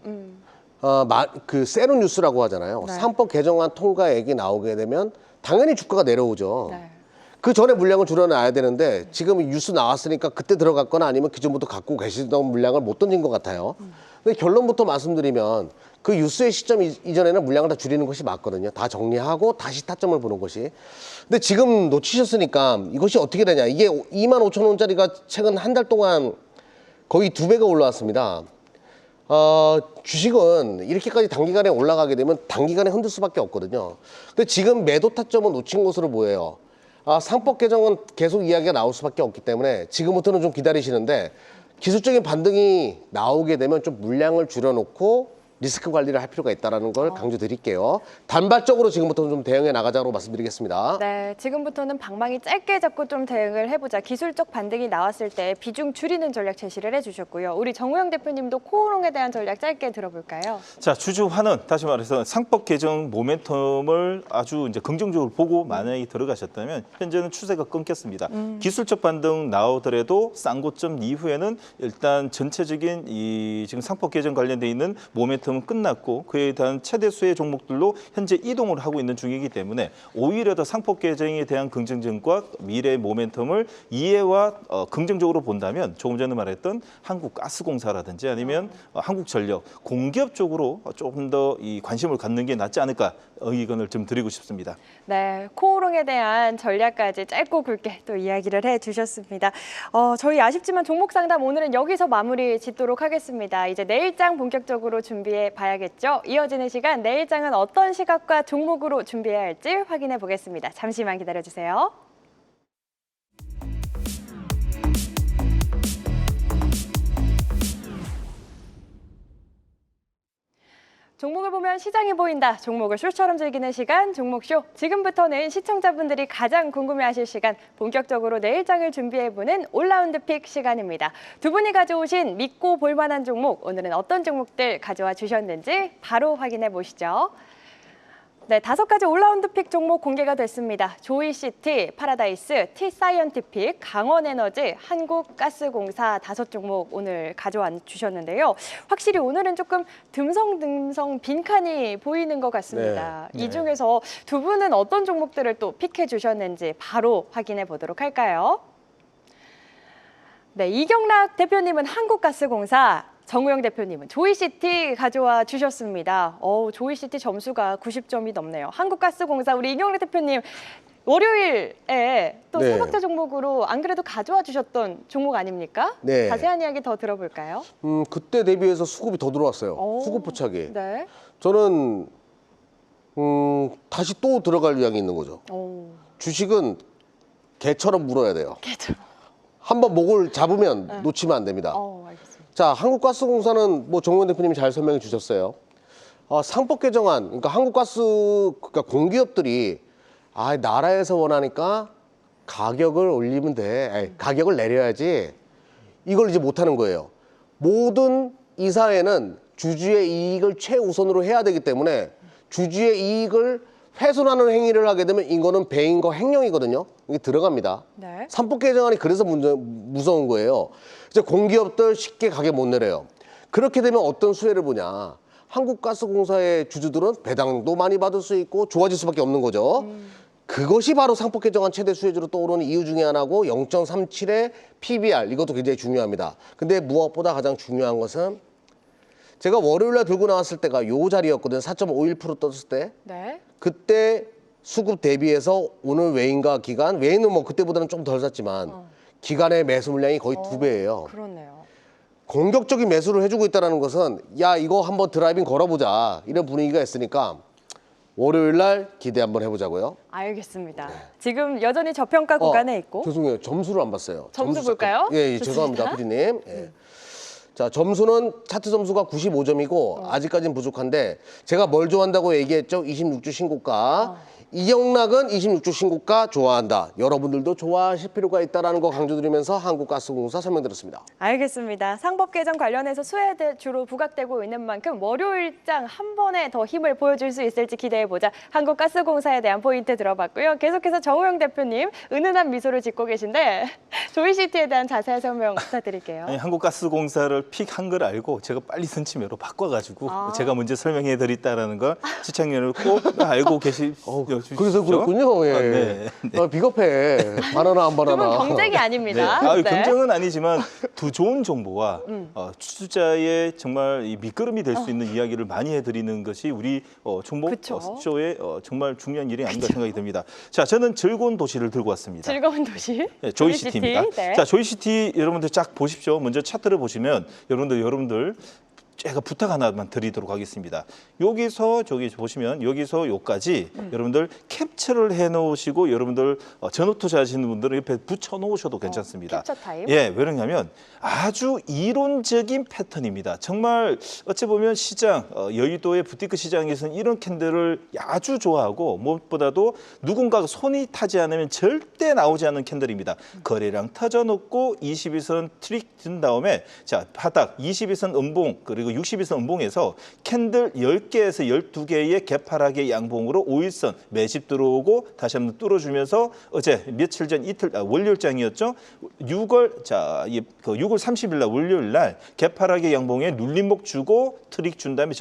B: 그 세로 뉴스라고 하잖아요.
A: 네.
B: 상법 개정안 통과액이 나오게 되면 당연히 주가가 내려오죠.
A: 네.
B: 그 전에 물량을 줄여놔야 되는데 지금 뉴스 나왔으니까 그때 들어갔거나 아니면 기존부터 갖고 계시던 물량을 못 던진 것 같아요. 근데 결론부터 말씀드리면 그 뉴스의 시점 이전에는 물량을 다 줄이는 것이 맞거든요. 다 정리하고 다시 타점을 보는 것이. 근데 지금 놓치셨으니까 이것이 어떻게 되냐. 이게 25,000원짜리가 최근 한 달 동안 거의 2배가 올라왔습니다. 주식은 이렇게까지 단기간에 올라가게 되면 단기간에 흔들 수밖에 없거든요. 근데 지금 매도 타점은 놓친 것으로 보여요. 상법 개정은 계속 이야기가 나올 수밖에 없기 때문에 지금부터는 좀 기다리시는데 기술적인 반등이 나오게 되면 좀 물량을 줄여놓고 리스크 관리를 할 필요가 있다는 걸 강조드릴게요. 단발적으로 지금부터는 좀 대응해 나가자고 말씀드리겠습니다.
A: 네, 지금부터는 방망이 짧게 잡고 좀 대응을 해보자. 기술적 반등이 나왔을 때 비중 줄이는 전략 제시를 해주셨고요. 우리 정우영 대표님도 코오롱에 대한 전략 짧게 들어볼까요?
C: 자, 주주환은 다시 말해서 상법 개정 모멘텀을 아주 이제 긍정적으로 보고 만약에 들어가셨다면 현재는 추세가 끊겼습니다. 기술적 반등 나오더라도 싼 고점 이후에는 일단 전체적인 이 지금 상법 개정 관련돼 있는 모멘텀은 끝났고 그에 대한 최대 수의 종목들로 현재 이동을 하고 있는 중이기 때문에 오히려 더 상법 개정에 대한 긍정적과 미래의 모멘텀을 이해와 긍정적으로 본다면 조금 전에 말했던 한국가스공사라든지 아니면 한국전력, 공기업 쪽으로 조금 더 이 관심을 갖는 게 낫지 않을까 의견을 좀 드리고 싶습니다.
A: 네, 코오롱에 대한 전략까지 짧고 굵게 또 이야기를 해주셨습니다. 저희 아쉽지만 종목 상담 오늘은 여기서 마무리 짓도록 하겠습니다. 이제 내일장 본격적으로 준비해 봐야겠죠. 이어지는 시간 내일장은 어떤 시각과 종목으로 준비해야 할지 확인해 보겠습니다. 잠시만 기다려주세요. 종목을 보면 시장이 보인다. 종목을 쇼처럼 즐기는 시간, 종목쇼. 지금부터는 시청자분들이 가장 궁금해하실 시간, 본격적으로 내일장을 준비해보는 올라운드 픽 시간입니다. 두 분이 가져오신 믿고 볼만한 종목, 오늘은 어떤 종목들 가져와 주셨는지 바로 확인해 보시죠. 네, 5가지 올라운드 픽 종목 공개가 됐습니다. 조이시티, 파라다이스, T사이언티픽, 강원에너지, 한국가스공사 5종목 오늘 가져와 주셨는데요. 확실히 오늘은 조금 듬성듬성 빈칸이 보이는 것 같습니다.
B: 네.
A: 이 중에서 두 분은 어떤 종목들을 또 픽해 주셨는지 바로 확인해 보도록 할까요? 네, 이경락 대표님은 한국가스공사, 정우영 대표님은 조이시티 가져와 주셨습니다. 조이시티 점수가 90점이 넘네요. 한국가스공사 우리 이경락 대표님 월요일에 또
B: 네.
A: 3박자 종목으로 안 그래도 가져와 주셨던 종목 아닙니까?
B: 네.
A: 자세한 이야기 더 들어볼까요?
B: 그때 대비해서 수급이 더 들어왔어요.
A: 오.
B: 수급 포착이.
A: 네.
B: 저는 다시 또 들어갈 의향이 있는 거죠. 주식은 개처럼 물어야 돼요.
A: 개처럼.
B: 한번 목을 잡으면 놓치면 안 됩니다.
A: 알겠습니다.
B: 자, 한국가스공사는 뭐 정우영 대표님이 잘 설명해 주셨어요. 상법 개정안, 그러니까 그러니까 공기업들이 나라에서 원하니까 가격을 올리면 돼. 가격을 내려야지. 이걸 이제 못하는 거예요. 모든 이사회는 주주의 이익을 최우선으로 해야 되기 때문에 주주의 이익을 훼손하는 행위를 하게 되면 이거는 배임과 횡령이거든요. 이게 들어갑니다.
A: 네.
B: 상법 개정안이 그래서 무서운 거예요. 이제 공기업들 쉽게 가격 못 내려요. 그렇게 되면 어떤 수혜를 보냐. 한국가스공사의 주주들은 배당도 많이 받을 수 있고 좋아질 수밖에 없는 거죠. 그것이 바로 상법 개정안 최대 수혜주로 떠오르는 이유 중에 하나고 0.37의 PBR 이것도 굉장히 중요합니다. 근데 무엇보다 가장 중요한 것은 제가 월요일날 들고 나왔을 때가 요 자리였거든요. 4.51% 떴을 때.
A: 네.
B: 그때 수급 대비해서 오늘 외인과 기관, 외인은 뭐 그때보다는 좀 덜 샀지만 기관의 매수 물량이 거의 2배예요.
A: 그렇네요.
B: 공격적인 매수를 해주고 있다는 것은 야 이거 한번 드라이빙 걸어보자 이런 분위기가 있으니까 월요일 날 기대 한번 해보자고요.
A: 알겠습니다. 지금 여전히 저평가 구간에 있고
B: 죄송해요. 점수를 안 봤어요.
A: 점수
B: 잠깐-
A: 볼까요?
B: 예,
A: 좋습니다.
B: 죄송합니다, PD님. 예. 자, 점수는 차트 점수가 95점이고 아직까지는 부족한데 제가 뭘 좋아한다고 얘기했죠? 26주 신고가. 이영락은 26주 신고가 좋아한다. 여러분들도 좋아하실 필요가 있다는 거 강조드리면서 한국가스공사 설명드렸습니다.
A: 알겠습니다. 상법 개정 관련해서 수혜대 주로 부각되고 있는 만큼 월요일장 한 번에 더 힘을 보여줄 수 있을지 기대해보자. 한국가스공사에 대한 포인트 들어봤고요. 계속해서 정우영 대표님 은은한 미소를 짓고 계신데 조이시티에 대한 자세한 설명 부탁드릴게요.
C: 아니, 한국가스공사를 픽한 걸 알고 제가 빨리 선침해로 바꿔가지고 제가 먼저 설명해드렸다라는 걸 시청자를 꼭 알고 계십시오.
B: 그래서 그렇군요. 예.
C: 네.
B: 비겁해. 바나나 안
A: 두 분
B: 바나나.
A: 경쟁이 아닙니다.
C: 네.
A: 네.
C: 경쟁은 아니지만 두 좋은 정보와 투자의 정말 이 밑거름이 될 수 있는 이야기를 많이 해드리는 것이 우리 종목
A: 그쵸.
C: 쇼의 정말 중요한 일이 아닌가 생각이 듭니다. 자, 저는 즐거운 도시를 들고 왔습니다.
A: 즐거운 도시.
C: 네, 조이시티입니다.
A: 네.
C: 자, 조이시티 여러분들 쫙 보십시오. 먼저 차트를 보시면 여러분들 제가 부탁 하나만 드리도록 하겠습니다. 여기서 저기 보시면 여기서 여기까지 여러분들 캡처를 해놓으시고 여러분들 전후 투자하시는 분들은 옆에 붙여놓으셔도 괜찮습니다.
A: 캡처 타임.
C: 예, 왜 그러냐면 아주 이론적인 패턴입니다. 정말 어찌 보면 시장, 여의도의 부티크 시장에서는 이런 캔들을 아주 좋아하고 무엇보다도 누군가가 손이 타지 않으면 절대 나오지 않는 캔들입니다. 거래량 터져놓고 21선 트릭 든 다음에 자 바닥 22선 음봉 그리고 62선 음봉에서 캔들 10개에서 12개의 개파락의 양봉으로 5일선 매집 들어오고 다시 한번 뚫어주면서 어제 며칠 전 월요일장이었죠. 6월 30일 날 월요일 날 개파락의 양봉에 눌림목 주고 트릭 준 다음에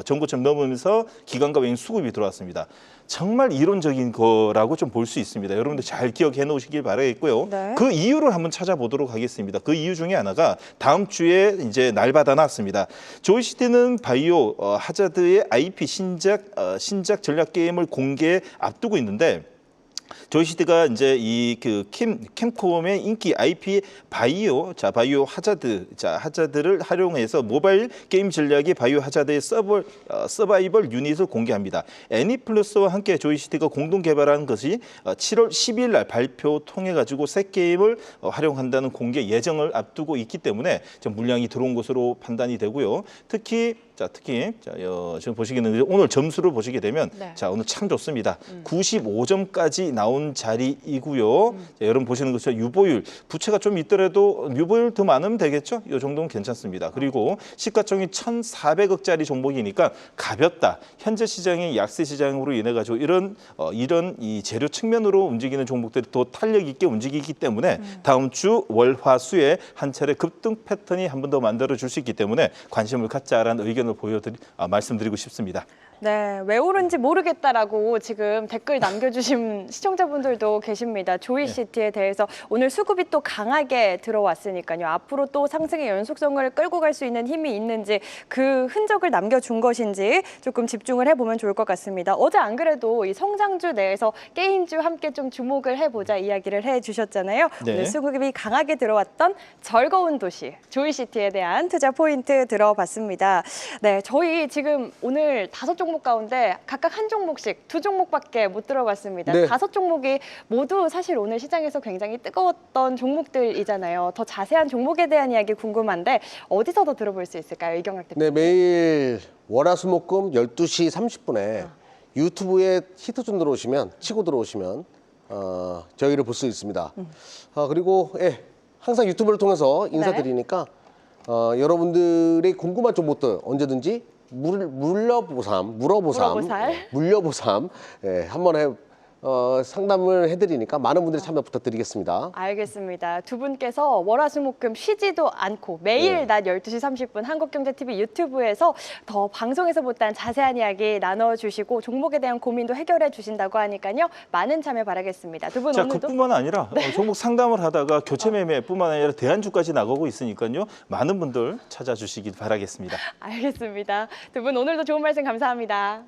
C: 전고점 넘으면서 기관과 외인 수급이 들어왔습니다. 정말 이론적인 거라고 좀 볼 수 있습니다. 여러분들 잘 기억해 놓으시길 바라겠고요.
A: 네.
C: 그 이유를 한번 찾아보도록 하겠습니다. 그 이유 중에 하나가 다음 주에 이제 날 받아 놨습니다. 조이시티는 바이오 하자드의 IP 신작 전략 게임을 공개 앞두고 있는데 조이시티가 이제 이 그 캠콤의 인기 IP 바이오 하자드를 활용해서 모바일 게임 전략이 바이오 하자드의 서바이벌 유닛을 공개합니다. 애니플러스와 함께 조이시티가 공동 개발한 것이 7월 10일 날 발표 통해 가지고 새 게임을 활용한다는 공개 예정을 앞두고 있기 때문에 좀 물량이 들어온 것으로 판단이 되고요. 특히 지금 보시겠는데 오늘 점수를 보시게 되면
A: 네.
C: 자 오늘 참 좋습니다. 95점까지 나온 자리이고요. 자, 여러분 보시는 것처럼 유보율 부채가 좀 있더라도 유보율 더 많으면 되겠죠? 이 정도는 괜찮습니다. 그리고 시가총액 1,400억짜리 종목이니까 가볍다. 현재 시장이 약세 시장으로 인해 가지고 이런 이 재료 측면으로 움직이는 종목들이 더 탄력 있게 움직이기 때문에 다음 주 월화수에 한 차례 급등 패턴이 한 번 더 만들어 줄 수 있기 때문에 관심을 갖자라는 의견을 말씀드리고 싶습니다.
A: 네, 왜 오른지 모르겠다라고 지금 댓글 남겨주신 시청자분들도 계십니다. 조이시티에 대해서 오늘 수급이 또 강하게 들어왔으니까요. 앞으로 또 상승의 연속성을 끌고 갈 수 있는 힘이 있는지 그 흔적을 남겨준 것인지 조금 집중을 해보면 좋을 것 같습니다. 어제 안 그래도 이 성장주 내에서 게임주 함께 좀 주목을 해보자 이야기를 해주셨잖아요.
C: 네.
A: 오늘 수급이 강하게 들어왔던 즐거운 도시 조이시티에 대한 투자 포인트 들어봤습니다. 네, 저희 지금 오늘 5종목 가운데 각각 한 종목씩 2종목밖에 못 들어봤습니다.
B: 네.
A: 5종목이 모두 사실 오늘 시장에서 굉장히 뜨거웠던 종목들이잖아요. 더 자세한 종목에 대한 이야기 궁금한데 어디서 더 들어볼 수 있을까요? 이경락 대표.
B: 네, 매일 월화수목금 12시 30분에 유튜브에 히트존 치고 들어오시면 저희를 볼 수 있습니다. 그리고 항상 유튜브를 통해서 인사드리니까 여러분들이 궁금한 종목들 언제든지 물어보삼 한번 상담을 해드리니까 많은 분들이 참여 부탁드리겠습니다.
A: 알겠습니다. 두 분께서 월화수목금 쉬지도 않고 매일
B: 네.
A: 낮 12시 30분 한국경제TV 유튜브에서 더 방송에서 못한 자세한 이야기 나눠주시고 종목에 대한 고민도 해결해 주신다고 하니까요. 많은 참여 바라겠습니다. 두 분
C: 자,
A: 오늘도
C: 그뿐만 아니라 종목 상담을 하다가 교체 매매뿐만 아니라 대안주까지 나가고 있으니까요. 많은 분들 찾아주시기 바라겠습니다.
A: 알겠습니다. 두 분 오늘도 좋은 말씀 감사합니다.